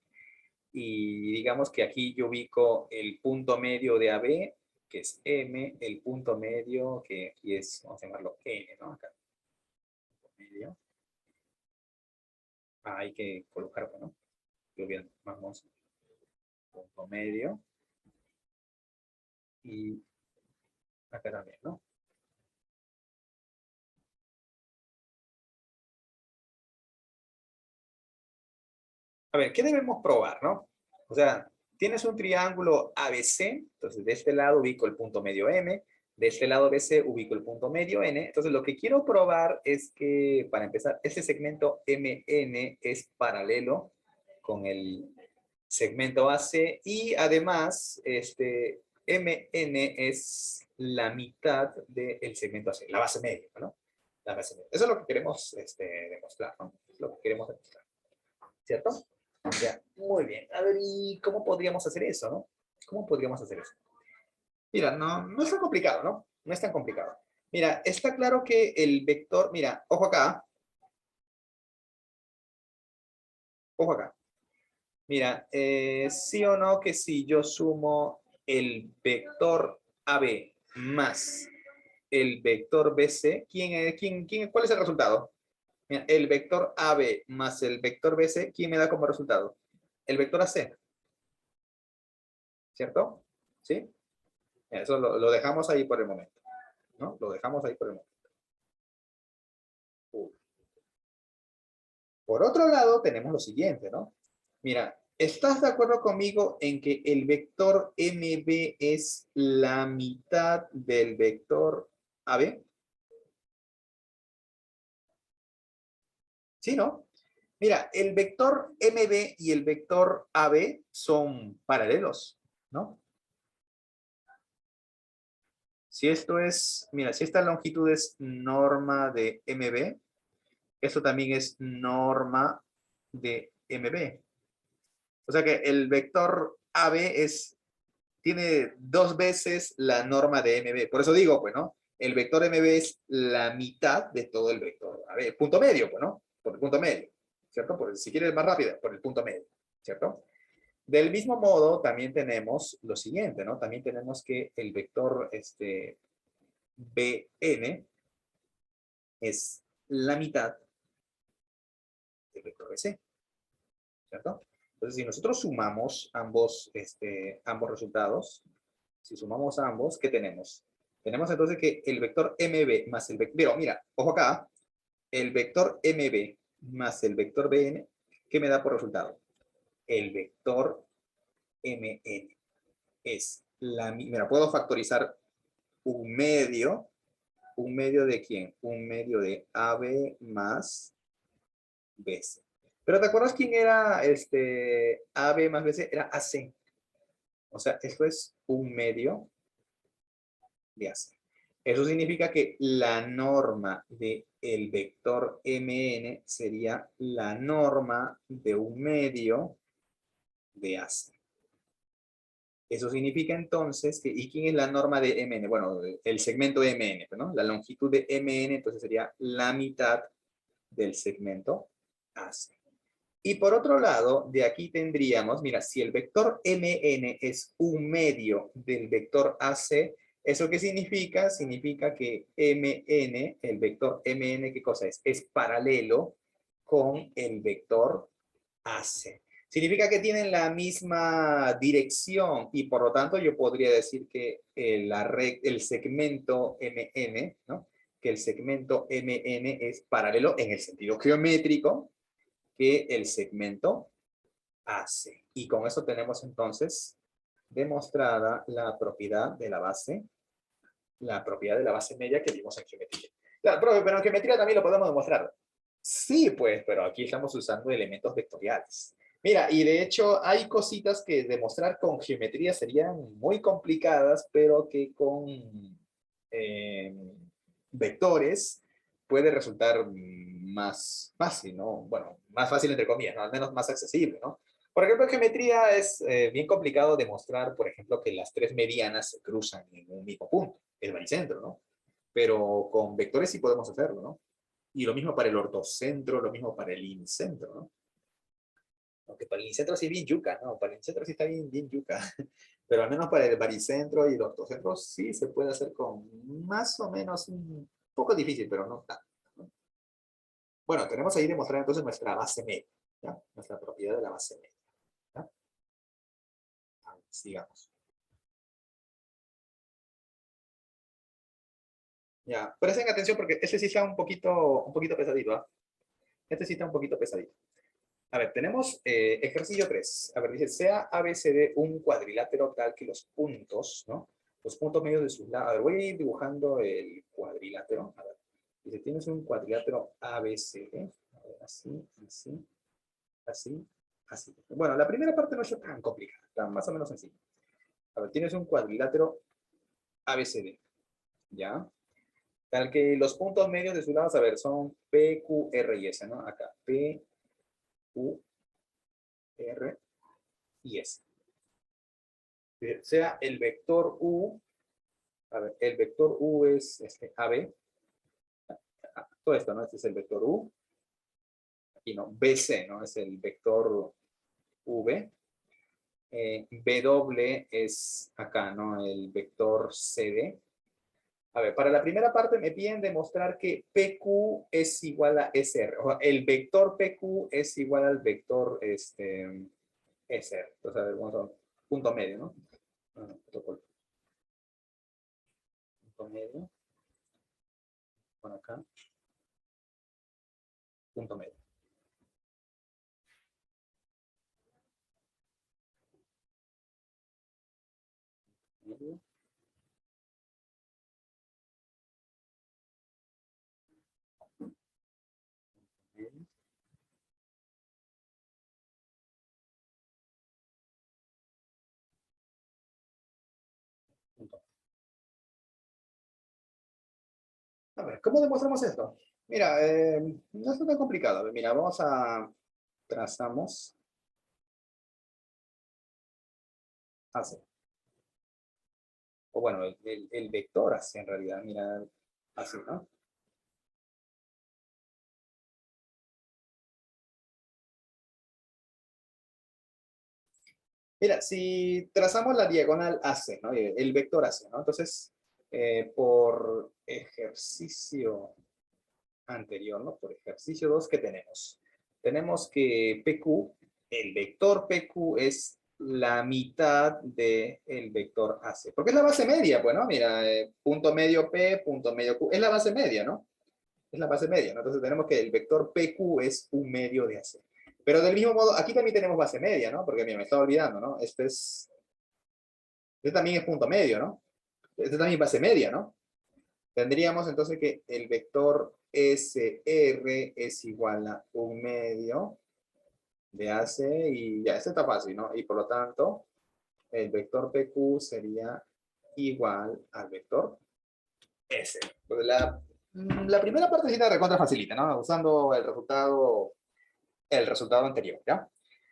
Y digamos que aquí yo ubico el punto medio de AB, que es M, el punto medio, que aquí es, vamos a llamarlo N, ¿no? Acá, punto medio. Hay que colocarlo, ¿no? Yo bien, vamos, punto medio. Y acá también, ¿no? A ver, ¿qué debemos probar, no? O sea, tienes un triángulo ABC, entonces de este lado ubico el punto medio M, de este lado BC ubico el punto medio N. Entonces lo que quiero probar es que, para empezar, este segmento MN es paralelo con el segmento AC y además MN es la mitad del segmento AC, la base media, ¿no? La base media. Eso es lo que queremos demostrar, ¿no? Es lo que queremos demostrar, ¿cierto? Ya, muy bien. A ver, ¿y cómo podríamos hacer eso, no? ¿Cómo podríamos hacer eso? Mira, no es tan complicado, ¿no? No es tan complicado. Mira, está claro que el vector, mira, ojo acá. Mira, sí o no que si yo sumo el vector AB más el vector BC, ¿cuál es el resultado? Mira, el vector AB más el vector BC, ¿quién me da como resultado? El vector AC, ¿cierto? ¿Sí? Eso lo dejamos ahí por el momento, ¿no? Lo dejamos ahí por el momento. Por otro lado, tenemos lo siguiente, ¿no? Mira, ¿estás de acuerdo conmigo en que el vector MB es la mitad del vector AB? ¿Sí, no? Mira, el vector MB y el vector AB son paralelos, ¿no? Si esto es, mira, si esta longitud es norma de MB, esto también es norma de MB. O sea que el vector AB tiene dos veces la norma de MB. Por eso digo, pues, ¿no? El vector MB es la mitad de todo el vector AB. Punto medio, pues, ¿no? Por el punto medio, ¿cierto? Si quieres más rápido, por el punto medio, ¿cierto? Del mismo modo, también tenemos lo siguiente, ¿no? También tenemos que el vector BN es la mitad del vector BC, ¿cierto? Entonces, si nosotros sumamos ambos resultados, si sumamos ambos, ¿qué tenemos? Tenemos entonces que el vector MB más el vector, pero mira, ojo acá, el vector MB más el vector BN, ¿qué me da por resultado? el vector mn es mira, puedo factorizar un medio de quién? Un medio de AB más BC. Pero ¿te acuerdas quién era AB más BC? Era AC. O sea, esto es un medio de AC. Eso significa que la norma del vector mn sería la norma de un medio de AC. Eso significa entonces que, ¿y quién es la norma de mn? Bueno, el segmento mn, ¿no? La longitud de mn entonces sería la mitad del segmento AC. Y por otro lado, de aquí tendríamos, mira, si el vector mn es un medio del vector AC, ¿eso qué significa? Significa que mn, el vector mn, ¿qué cosa es? Es paralelo con el vector AC. Significa que tienen la misma dirección y por lo tanto yo podría decir que el segmento mn, ¿no? Que el segmento mn es paralelo en el sentido geométrico que el segmento AC. Y con eso tenemos entonces demostrada la propiedad de la base media que vimos en geometría. Claro, pero en geometría también lo podemos demostrar. Sí, pues, pero aquí estamos usando elementos vectoriales. Mira, y de hecho hay cositas que demostrar con geometría serían muy complicadas, pero que con eh, vectores puede resultar más fácil, ¿no? Bueno, más fácil entre comillas, ¿no? Al menos más accesible, ¿no? Por ejemplo, en geometría es bien complicado demostrar, por ejemplo, que las tres medianas se cruzan en un mismo punto, el baricentro, ¿no? Pero con vectores sí podemos hacerlo, ¿no? Y lo mismo para el ortocentro, lo mismo para el incentro, ¿no? Aunque para el incentro sí es bien yuca, ¿no? Para el incentro sí está bien, bien yuca. Pero al menos para el baricentro y el ortocentro sí se puede hacer con más o menos un poco difícil, pero no tanto, ¿no? Bueno, tenemos ahí demostrar entonces nuestra base media, ¿ya? Nuestra propiedad de la base media, ¿ya? Sigamos. Ya, presten atención porque este sí está un poquito pesadito, ¿ah? Este sí está un poquito pesadito. A ver, tenemos ejercicio 3. A ver, dice, sea ABCD un cuadrilátero tal que los puntos, ¿no? Los puntos medios de sus lados. A ver, voy a ir dibujando el cuadrilátero. A ver, dice, tienes un cuadrilátero ABCD. A ver, así, así, así, así. Bueno, la primera parte no es tan complicada, está más o menos sencilla. A ver, tienes un cuadrilátero ABCD, ¿ya? Tal que los puntos medios de sus lados, a ver, son P, Q, R y S, ¿no? Acá, P, Q, R y S. Sea el vector U, a ver, el vector U es AB, todo esto, ¿no? Este es el vector U, aquí no, BC, ¿no? Es el vector V, W es acá, ¿no? El vector CD. A ver, para la primera parte me piden demostrar que PQ es igual a SR, o sea, el vector PQ es igual al vector SR. Entonces, a ver, vamos a ver, punto medio, ¿no? Punto medio, por acá, punto medio. Medio. Medio. Punto. A ver, ¿cómo demostramos esto? Mira, no es tan complicado. Mira, vamos a trazamos así. O bueno, el vector así en realidad, mira, así, ¿no? Mira, si trazamos la diagonal AC, ¿no? El vector AC, ¿no? Entonces, por ejercicio anterior, ¿no? Por ejercicio 2, ¿qué tenemos? Tenemos que PQ, el vector PQ es la mitad del vector AC. Porque es la base media, pues, ¿no? Mira, punto medio P, punto medio Q, es la base media, ¿no? Es la base media, ¿no? Entonces tenemos que el vector PQ es un medio de AC. Pero del mismo modo, aquí también tenemos base media, ¿no? Porque mira, me estaba olvidando, ¿no? Este también es punto medio, ¿no? Este también es base media, ¿no? Tendríamos entonces que el vector SR es igual a un medio de AC y ya, esto está fácil, ¿no? Y por lo tanto, el vector PQ sería igual al vector S. Pues la primera parte sí la recontra facilita, ¿no? Usando el resultado anterior, ¿ya?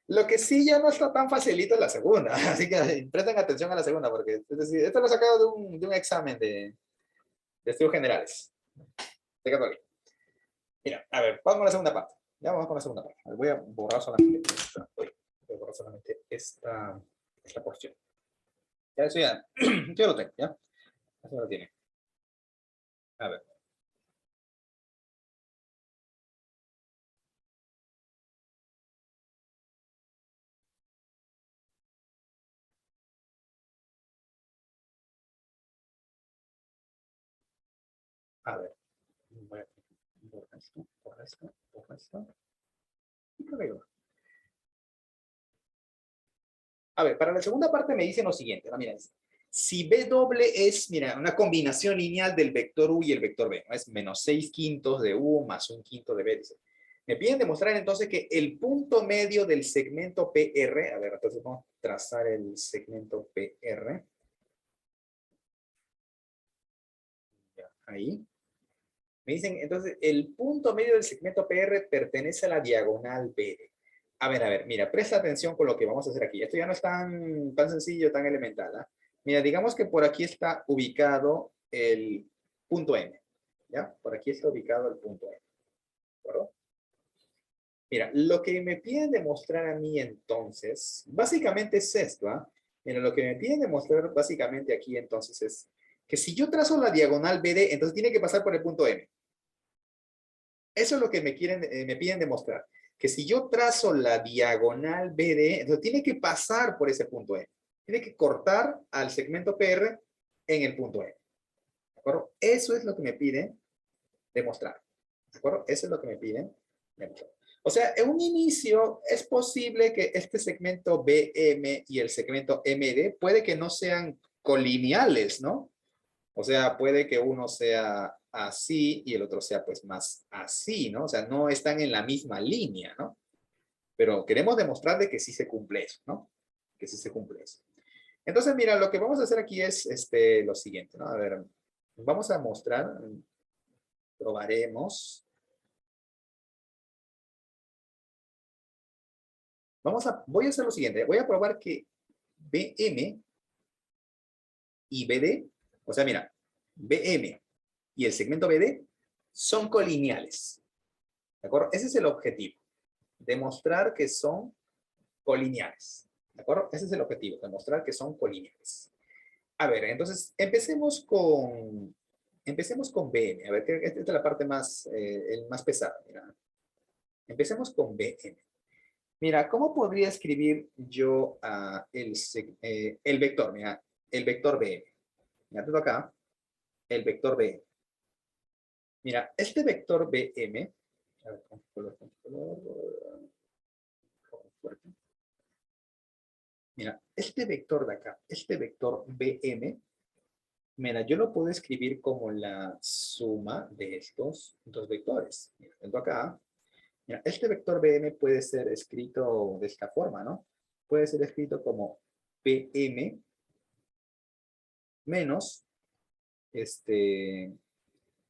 Lo que sí ya no está tan facilito es la segunda, así que presten atención a la segunda, porque es decir, esto lo he sacado de un examen de estudios generales, de católica. Mira, a ver, vamos con la segunda parte. Ya vamos con la segunda parte. Voy a borrar solamente esta, voy a borrar solamente esta porción. Ya eso ya, yo lo tengo, ¿ya? Eso lo tiene. A ver. A ver. Voy a borrar esto, borrar esto, borrar esto. Y por ahí va. A ver, para la segunda parte me dicen lo siguiente, ¿no? Mira, si B doble es, mira, una combinación lineal del vector U y el vector B, ¿no? Es menos 6 quintos de U más un quinto de B, dice. Me piden demostrar entonces que el punto medio del segmento PR, a ver, entonces vamos a trazar el segmento PR. Ya, ahí. Me dicen, entonces, el punto medio del segmento PR pertenece a la diagonal BD. A ver, mira, presta atención con lo que vamos a hacer aquí. Esto ya no es tan sencillo, tan elemental, ¿ah? Mira, digamos que por aquí está ubicado el punto M, ¿ya? Por aquí está ubicado el punto M, ¿de acuerdo? Mira, lo que me piden demostrar a mí entonces, básicamente es esto, ¿ah? Mira, lo que me piden demostrar básicamente aquí entonces es que si yo trazo la diagonal BD, entonces tiene que pasar por el punto M. Eso es lo que me piden demostrar. Que si yo trazo la diagonal BD, entonces tiene que pasar por ese punto E. Tiene que cortar al segmento PR en el punto E. ¿De acuerdo? Eso es lo que me piden demostrar. ¿De acuerdo? Eso es lo que me piden demostrar. O sea, en un inicio es posible que este segmento BM y el segmento MD puede que no sean colineales, ¿no? O sea, puede que uno sea así y el otro sea pues más así, ¿no? O sea, no están en la misma línea, ¿no? Pero queremos demostrar de que sí se cumple eso, ¿no? Que sí se cumple eso. Entonces, mira, lo que vamos a hacer aquí es lo siguiente, ¿no? A ver, vamos a mostrar, probaremos. Voy a hacer lo siguiente, voy a probar que BM y BD, o sea, mira, BM y el segmento BD son colineales, ¿de acuerdo? Ese es el objetivo. Demostrar que son colineales. ¿De acuerdo? Ese es el objetivo, demostrar que son colineales. A ver, entonces empecemos con BM. A ver, esta es la parte más, el más pesada. Mira. Empecemos con BM. Mira, ¿cómo podría escribir yo el vector? Mira, el vector BM. Mira, todo acá, el vector BM. Mira, este vector BM, a ver, con color, fuerte. Mira, este vector de acá, este vector BM, mira, yo lo puedo escribir como la suma de estos dos vectores. Mira, tengo acá. Mira, este vector BM puede ser escrito de esta forma, ¿no? Puede ser escrito como BM menos este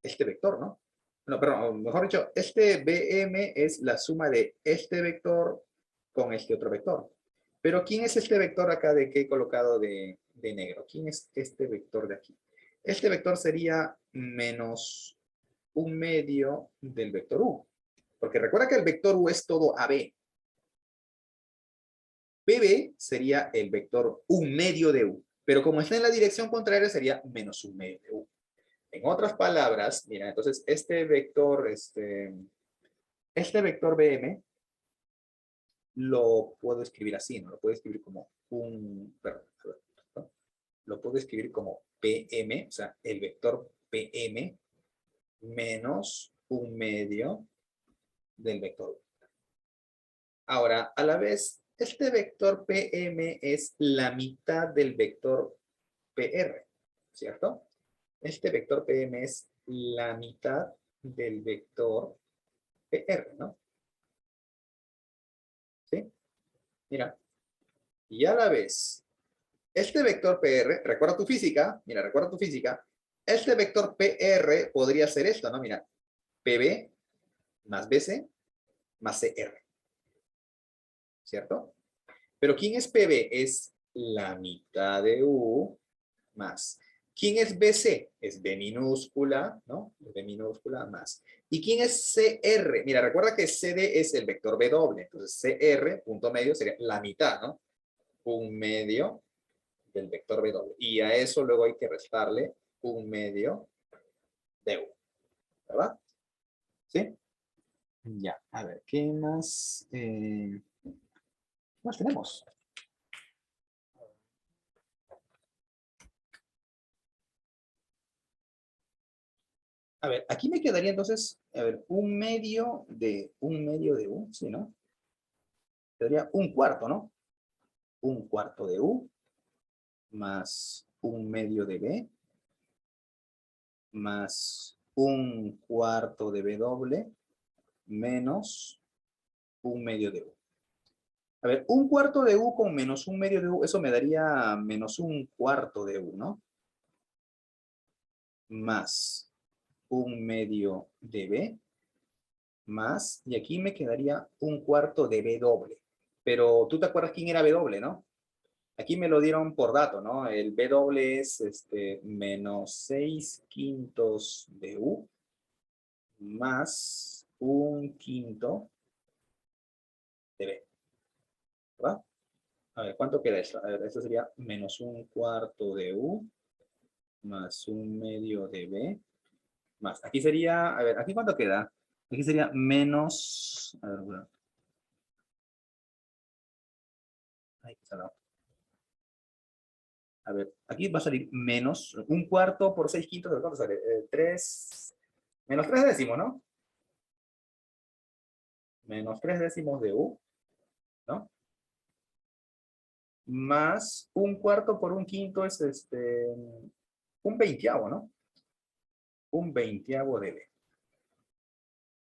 vector, ¿no? No, perdón, mejor dicho, este BM es la suma de este vector con este otro vector. Pero ¿quién es este vector acá de que he colocado de negro? ¿Quién es este vector de aquí? Este vector sería menos un medio del vector U. Porque recuerda que el vector U es todo AB. BB sería el vector un medio de U. Pero como está en la dirección contraria, sería menos un medio de U. En otras palabras, mira, entonces este vector BM lo puedo escribir así, ¿no? Lo puedo escribir como perdón, ¿no? Lo puedo escribir como PM, o sea, el vector PM menos un medio del vector U. Ahora, a la vez, este vector PM es la mitad del vector PR, ¿cierto? Este vector PM es la mitad del vector PR, ¿no? ¿Sí? Mira, y a la vez, este vector PR, recuerda tu física, mira, recuerda tu física, este vector PR podría ser esto, ¿no? Mira, PB más BC más CR, ¿cierto? Pero ¿quién es PB? Es la mitad de U más. ¿Quién es BC? Es B minúscula, ¿no? B minúscula más. ¿Y quién es CR? Mira, recuerda que CD es el vector B doble. Entonces CR, punto medio, sería la mitad, ¿no? Un medio del vector B doble. Y a eso luego hay que restarle un medio de U, ¿verdad? ¿Sí? Ya, a ver, ¿qué más? ¿Qué más tenemos? A ver, aquí me quedaría entonces, a ver, un medio de U, ¿sí, no? Quedaría un cuarto, ¿no? Un cuarto de U más un medio de B más un cuarto de B doble menos un medio de U. A ver, un cuarto de U con menos un medio de U, eso me daría menos un cuarto de U, ¿no? Más un medio de B más, y aquí me quedaría un cuarto de B doble. Pero tú te acuerdas quién era B doble, ¿no? Aquí me lo dieron por dato, ¿no? El B doble es menos 6 quintos de U más un quinto de B, ¿verdad? A ver, ¿cuánto queda eso? A ver, eso sería menos un cuarto de U más un medio de B más. Aquí sería, a ver, ¿aquí cuánto queda? Aquí sería menos, a ver, bueno. Ay, qué salado. A ver, aquí va a salir menos un cuarto por 6 quintos, ¿de cuánto sale? 3, menos 3 décimos, ¿no? Menos 3 décimos de U, ¿no? Más un cuarto por un quinto es un veinteavo, ¿no? Un veinteavo de B.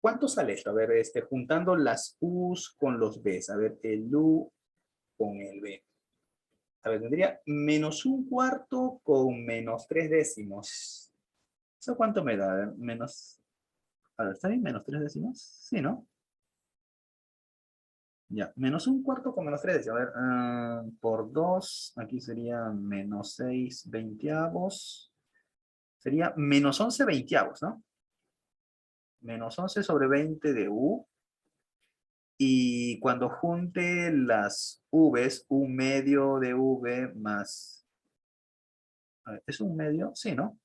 ¿Cuánto sale esto? A ver, juntando las U's con los B's. A ver, el U con el B. A ver, tendría menos un cuarto con menos 3 décimos. ¿Eso cuánto me da? A ver, menos... A ver, ¿está bien? ¿Menos 3 décimos? Sí, ¿no? Ya, menos un cuarto con menos 3 décimos. A ver, por 2, aquí sería menos 6 veinteavos. Sería menos 11 veinteavos, ¿no? Menos 11 sobre 20 de U. Y cuando junte las V's, un medio de V más... A ver, ¿es un medio? Sí, ¿no?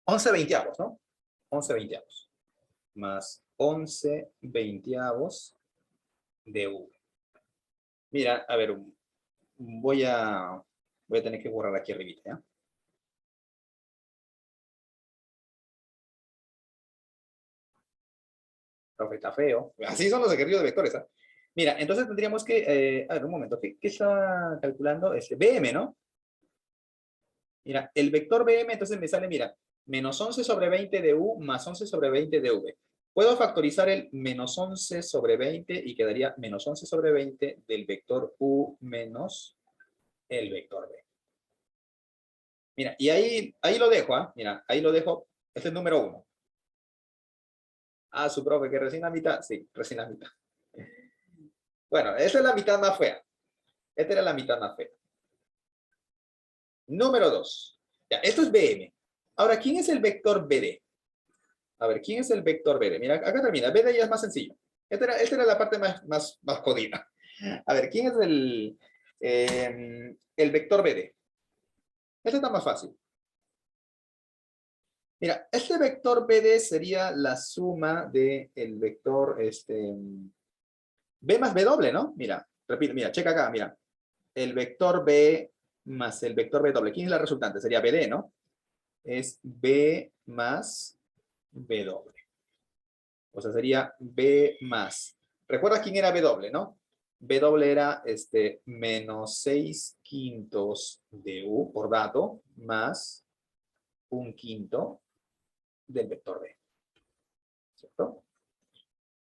11 veinteavos, ¿no? 11 veinteavos. Más 11 veinteavos de V. Mira, a ver, voy a, voy a tener que borrar aquí arribita, ¿ya? Profe, está feo. Así son los ejercicios de vectores, ¿ah? Mira, entonces tendríamos que, a ver, un momento, ¿qué estaba calculando? BM, ¿no? Mira, el vector BM entonces me sale, mira, menos 11 sobre 20 de U más 11 sobre 20 de V. Puedo factorizar el menos 11 sobre 20 y quedaría menos 11 sobre 20 del vector U menos el vector B. Mira, y ahí lo dejo, ¿ah? Mira, ahí lo dejo. Este es el número 1. Ah, su profe, que recién la mitad. Sí, recién la mitad. Bueno, esa es la mitad más fea. Esta era la mitad más fea. Número 2. Ya, esto es BM. Ahora, ¿quién es el vector BD? A ver, ¿quién es el vector BD? Mira, acá termina. BD ya es más sencillo. Esta era la parte más jodida. A ver, ¿quién es el vector BD? Este está más fácil. Mira, este vector BD sería la suma del vector B más B doble, ¿no? Mira, repito, mira, checa acá, mira. El vector B más el vector B doble. ¿Quién es la resultante? Sería BD, ¿no? Es B más B doble. O sea, sería B más. ¿Recuerda quién era W, no? W era menos 6 quintos de U por dato más un quinto del vector B. ¿Cierto?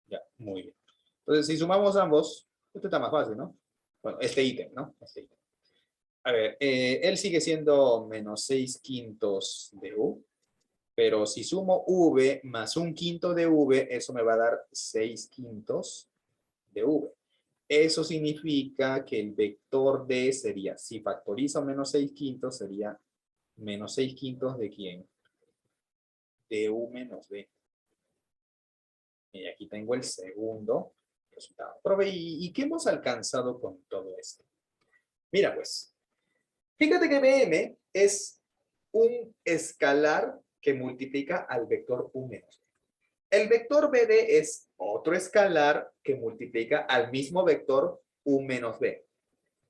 Ya, muy bien. Entonces, si sumamos ambos, esto está más fácil, ¿no? Bueno, este ítem, ¿no? Este ítem. A ver, él sigue siendo menos 6 quintos de U, pero si sumo V más un quinto de V, eso me va a dar 6 quintos de V. Eso significa que el vector D sería, si factorizo menos 6 quintos, sería menos 6 quintos de ¿quién? De U menos B. Y aquí tengo el segundo resultado. Profe, ¿y qué hemos alcanzado con todo esto? Mira pues, fíjate que BM es un escalar que multiplica al vector U menos B. El vector BD es otro escalar que multiplica al mismo vector U menos B.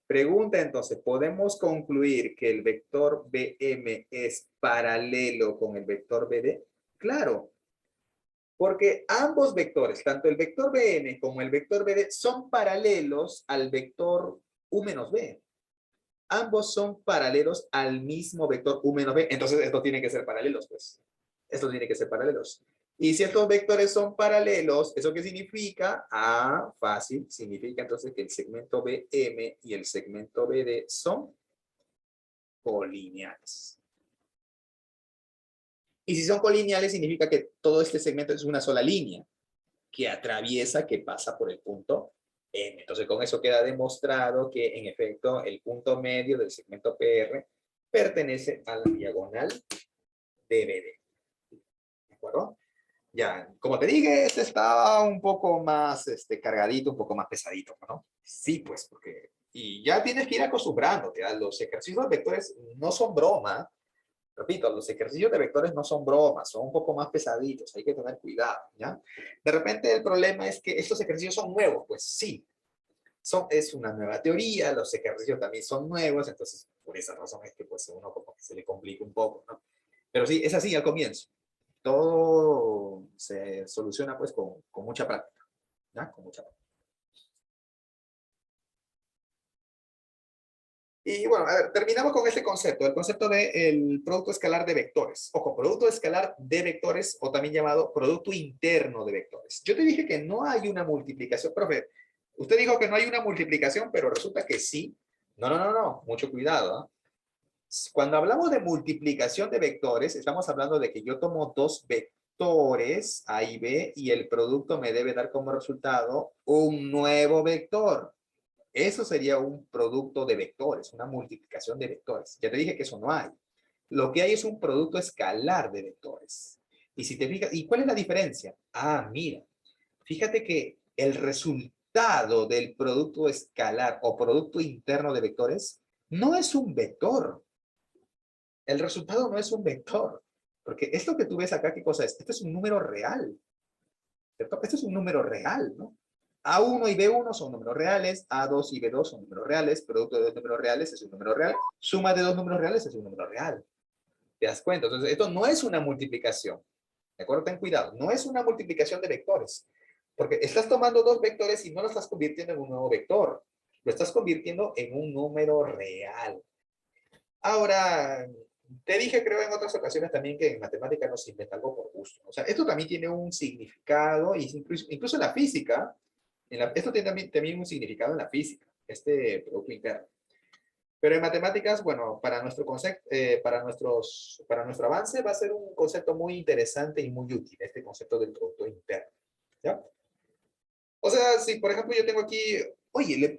Pregunta entonces, ¿podemos concluir que el vector BM es paralelo con el vector BD? Claro, porque ambos vectores, tanto el vector BM como el vector BD, son paralelos al vector U menos B. Ambos son paralelos al mismo vector U menos B. Entonces, esto tiene que ser paralelos, pues. Esto tiene que ser paralelos. Y si estos vectores son paralelos, ¿eso qué significa? Ah, fácil. Significa entonces que el segmento BM y el segmento BD son colineales. Y si son colineales, significa que todo este segmento es una sola línea que atraviesa, que pasa por el punto M. Entonces, con eso queda demostrado que, en efecto, el punto medio del segmento PR pertenece a la diagonal DBD. ¿De acuerdo? Ya, como te dije, este está un poco más cargadito, un poco más pesadito, ¿no? Sí, pues, porque... Y ya tienes que ir acostumbrándote a los ejercicios de vectores, no son broma. Repito, los ejercicios de vectores no son bromas, son un poco más pesaditos, hay que tener cuidado, ¿ya? De repente el problema es que estos ejercicios son nuevos, pues sí, es una nueva teoría, los ejercicios también son nuevos, entonces por esa razón es que pues uno como que se le complica un poco, ¿no? Pero sí, es así al comienzo. Todo se soluciona pues con mucha práctica, ¿ya? Con mucha práctica. Y bueno, a ver, terminamos con este concepto, el concepto del producto escalar de vectores. Ojo, producto escalar de vectores, o también llamado producto interno de vectores. Yo te dije que no hay una multiplicación, profe. Usted dijo que no hay una multiplicación, pero resulta que sí. No, no, no, no, mucho cuidado, ¿eh? Cuando hablamos de multiplicación de vectores, estamos hablando de que yo tomo dos vectores, A y B, y el producto me debe dar como resultado un nuevo vector. Eso sería un producto de vectores, una multiplicación de vectores. Ya te dije que eso no hay. Lo que hay es un producto escalar de vectores. Y si te fijas, ¿y cuál es la diferencia? Ah, mira, fíjate que el resultado del producto escalar o producto interno de vectores no es un vector. El resultado no es un vector. Porque esto que tú ves acá, ¿qué cosa es? Esto es un número real. ¿Cierto? Esto es un número real, ¿no? A1 y B1 son números reales, A2 y B2 son números reales, producto de dos números reales es un número real, suma de dos números reales es un número real. ¿Te das cuenta? Entonces, esto no es una multiplicación. ¿De acuerdo? Ten cuidado. No es una multiplicación de vectores. Porque estás tomando dos vectores y no lo estás convirtiendo en un nuevo vector. Lo estás convirtiendo en un número real. Ahora, te dije, creo, en otras ocasiones también que en matemática no se inventa algo por gusto. O sea, esto también tiene un significado, y incluso en la física, esto tiene también un significado en la física, este producto interno. Pero en matemáticas, bueno, para nuestro concepto, para nuestro avance va a ser un concepto muy interesante y muy útil, este concepto del producto interno. ¿Ya? O sea, si por ejemplo yo tengo aquí, oye,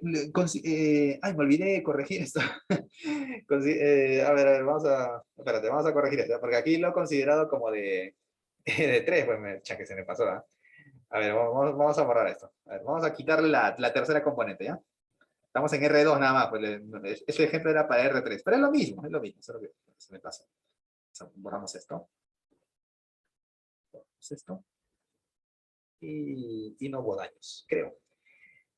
ay, me olvidé de corregir esto. A ver, espérate, vamos a corregir esto, porque aquí lo he considerado como de 3, pues que se me pasó, ¿eh? A ver, vamos a borrar esto. A ver, vamos a quitarle la tercera componente, ¿ya? Estamos en R2 nada más, pues este ejemplo era para R3, pero es lo mismo, solo que se me pasa. Borramos esto. Borramos esto. Y no hubo daños, creo.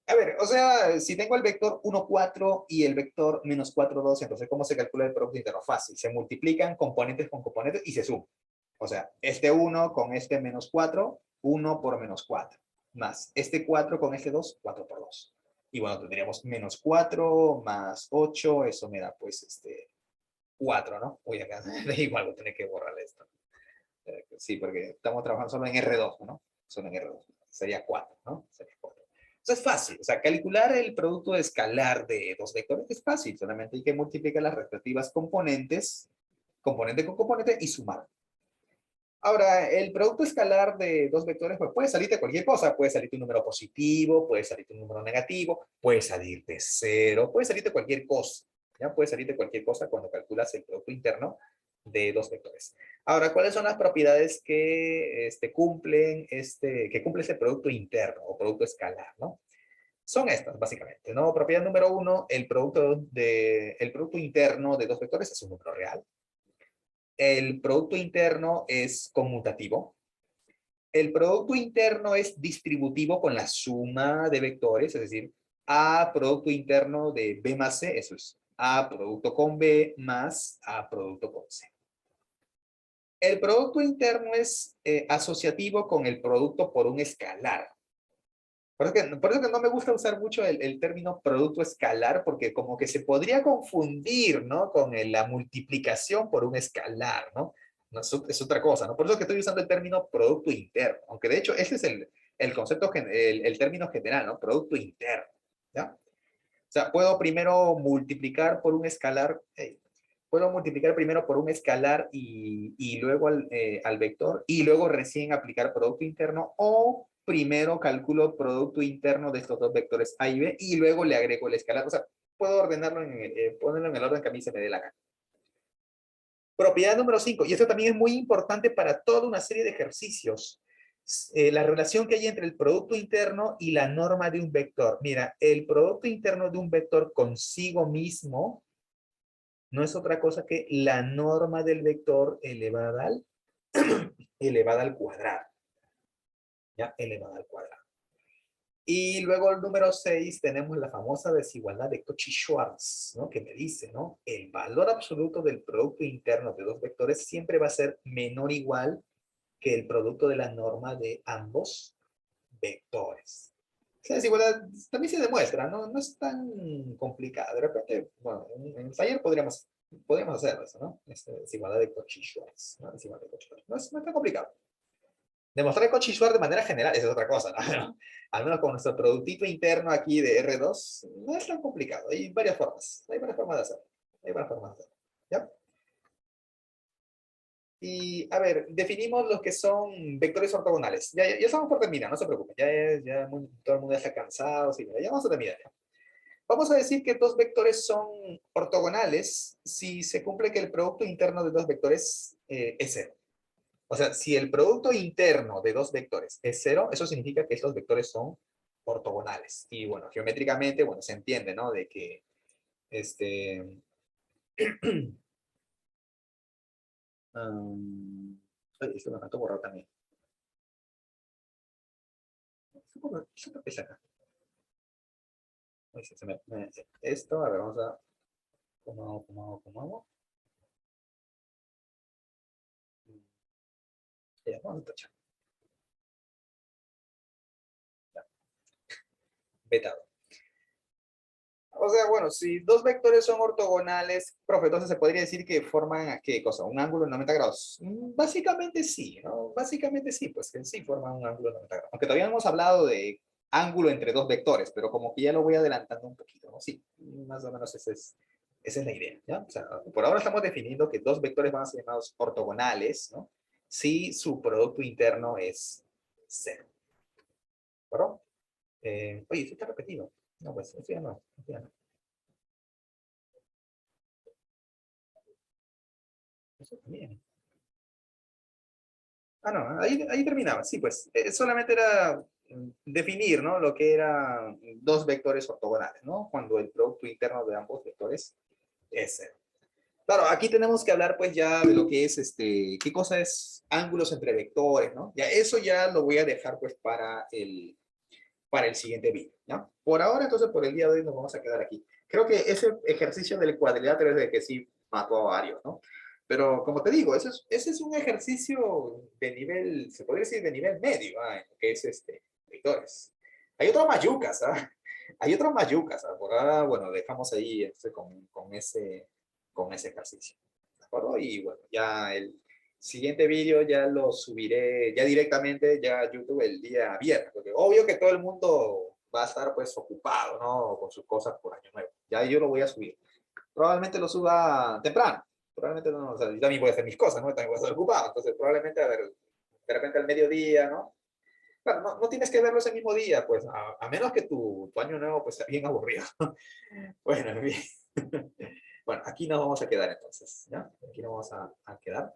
A ver, o sea, si tengo el vector 1, 4 y el vector menos 4, 2, entonces, ¿cómo se calcula el producto interno? Fácil, se multiplican componentes con componentes y se suman. O sea, este 1 con este menos 4 1 por menos 4, más este 4 con este 2, 4 por 2. Y bueno, tendríamos menos 4 más 8, eso me da pues 4, ¿no? Uy, acá igual voy a tener que borrar esto. Sí, porque estamos trabajando solo en R2, ¿no? Solo en R2. Sería 4, ¿no? Sería 4. Eso es fácil. O sea, calcular el producto escalar de dos vectores es fácil. Solamente hay que multiplicar las respectivas componentes, componente con componente, y sumar. Ahora, el producto escalar de dos vectores pues, puede salir de cualquier cosa. Puede salir de un número positivo, puede salir de un número negativo, puede salir de 0, puede salir de cualquier cosa. ¿Ya? Puede salir de cualquier cosa cuando calculas el producto interno de dos vectores. Ahora, ¿cuáles son las propiedades que cumplen que cumple ese producto interno o producto escalar, ¿no? Son estas, básicamente, ¿no? Propiedad número 1, el producto interno de dos vectores es un número real. El producto interno es conmutativo. El producto interno es distributivo con la suma de vectores, es decir, A producto interno de B más C, eso es A producto con B más A producto con C. El producto interno es asociativo con el producto por un escalar. Por eso que no me gusta usar mucho el término producto escalar, porque como que se podría confundir, ¿no? Con la multiplicación por un escalar, ¿no? No, es otra cosa, ¿no? Por eso que estoy usando el término producto interno, aunque de hecho ese es el concepto, el término general, ¿no? Producto interno, ¿ya? O sea, puedo primero multiplicar por un escalar, puedo multiplicar primero por un escalar y luego al vector, y luego recién aplicar producto interno, o primero calculo producto interno de estos dos vectores A y B, y luego le agrego el escalar. O sea, puedo ordenarlo, ponerlo en el orden que a mí se me dé la gana. Propiedad número 5, y esto también es muy importante para toda una serie de ejercicios. La relación que hay entre el producto interno y la norma de un vector. Mira, el producto interno de un vector consigo mismo no es otra cosa que la norma del vector elevada al cuadrado. ¿Ya? Elevada al cuadrado. Y luego el número 6 tenemos la famosa desigualdad de Cauchy-Schwarz, ¿no? Que me dice, ¿no? El valor absoluto del producto interno de dos vectores siempre va a ser menor o igual que el producto de la norma de ambos vectores. Esa desigualdad también se demuestra, ¿no? No es tan complicada. De repente, bueno, en el taller podríamos hacer eso, ¿no? Esta desigualdad de Cauchy-Schwarz, ¿no? Desigualdad de Cauchy-Schwarz. No es tan complicado. Demostrar Cauchy-Schwarz de manera general, esa es otra cosa, ¿no? Al menos con nuestro productito interno aquí de R2, no es tan complicado. Hay varias formas de hacerlo. Hay varias formas de hacerlo. ¿Ya? Y, a ver, definimos los que son vectores ortogonales. Ya estamos por terminar, no se preocupen. Todo el mundo ya está cansado. Sí, ya vamos a terminar. Ya. Vamos a decir que dos vectores son ortogonales si se cumple que el producto interno de dos vectores es cero. O sea, si el producto interno de dos vectores es cero, eso significa que estos vectores son ortogonales. Y bueno, geométricamente, bueno, se entiende, ¿no? De que, ay, esto me faltó borrar también. Esto es acá. Esto, a ver, vamos a... ¿Cómo hago? Ya, vamos a tachar. Ya, vetado. O sea, bueno, si dos vectores son ortogonales, profe, entonces se podría decir que forman, ¿qué cosa? ¿Un ángulo de 90 grados? Básicamente sí, ¿no? Básicamente sí, pues que sí forman un ángulo de 90 grados. Aunque todavía no hemos hablado de ángulo entre dos vectores, pero como que ya lo voy adelantando un poquito, ¿no? Sí, más o menos esa es la idea, ¿ya? O sea, por ahora estamos definiendo que dos vectores van a ser llamados ortogonales, ¿no? Si su producto interno es cero. ¿Verdad? Oye, esto está repetido. No, pues, esto ya no. Esto ya no. Eso también. Ah, no, ahí terminaba. Sí, pues solamente era definir, ¿no? Lo que eran dos vectores ortogonales, ¿no? Cuando el producto interno de ambos vectores es cero. Claro, aquí tenemos que hablar pues ya de lo que es qué cosa es ángulos entre vectores, ¿no? Ya eso ya lo voy a dejar pues para el siguiente video, ¿ya? Por ahora, entonces, por el día de hoy nos vamos a quedar aquí. Creo que ese ejercicio del cuadrilátero es de que sí mató a varios, ¿no? Pero como te digo, ese es un ejercicio de nivel, se podría decir de nivel medio, en lo que es vectores. Hay otros mayucas, ¿ah? Hay otros mayucas, ¿ah? Por ahora, bueno, dejamos ahí con ese ejercicio. ¿De acuerdo? Y bueno, ya el siguiente vídeo ya lo subiré ya directamente ya a YouTube el día viernes, porque obvio que todo el mundo va a estar pues ocupado, ¿no? Con sus cosas por Año Nuevo. Ya yo lo voy a subir. Probablemente lo suba temprano. Probablemente no, o sea, yo también voy a hacer mis cosas, ¿no? También voy a estar ocupado. Entonces, probablemente, a ver, de repente al mediodía, ¿no? Claro, no, no tienes que verlo ese mismo día, pues, a menos que tu año nuevo pues sea bien aburrido. Bueno, bien. Bueno, aquí nos vamos a quedar entonces, ¿ya? Aquí nos vamos a quedar.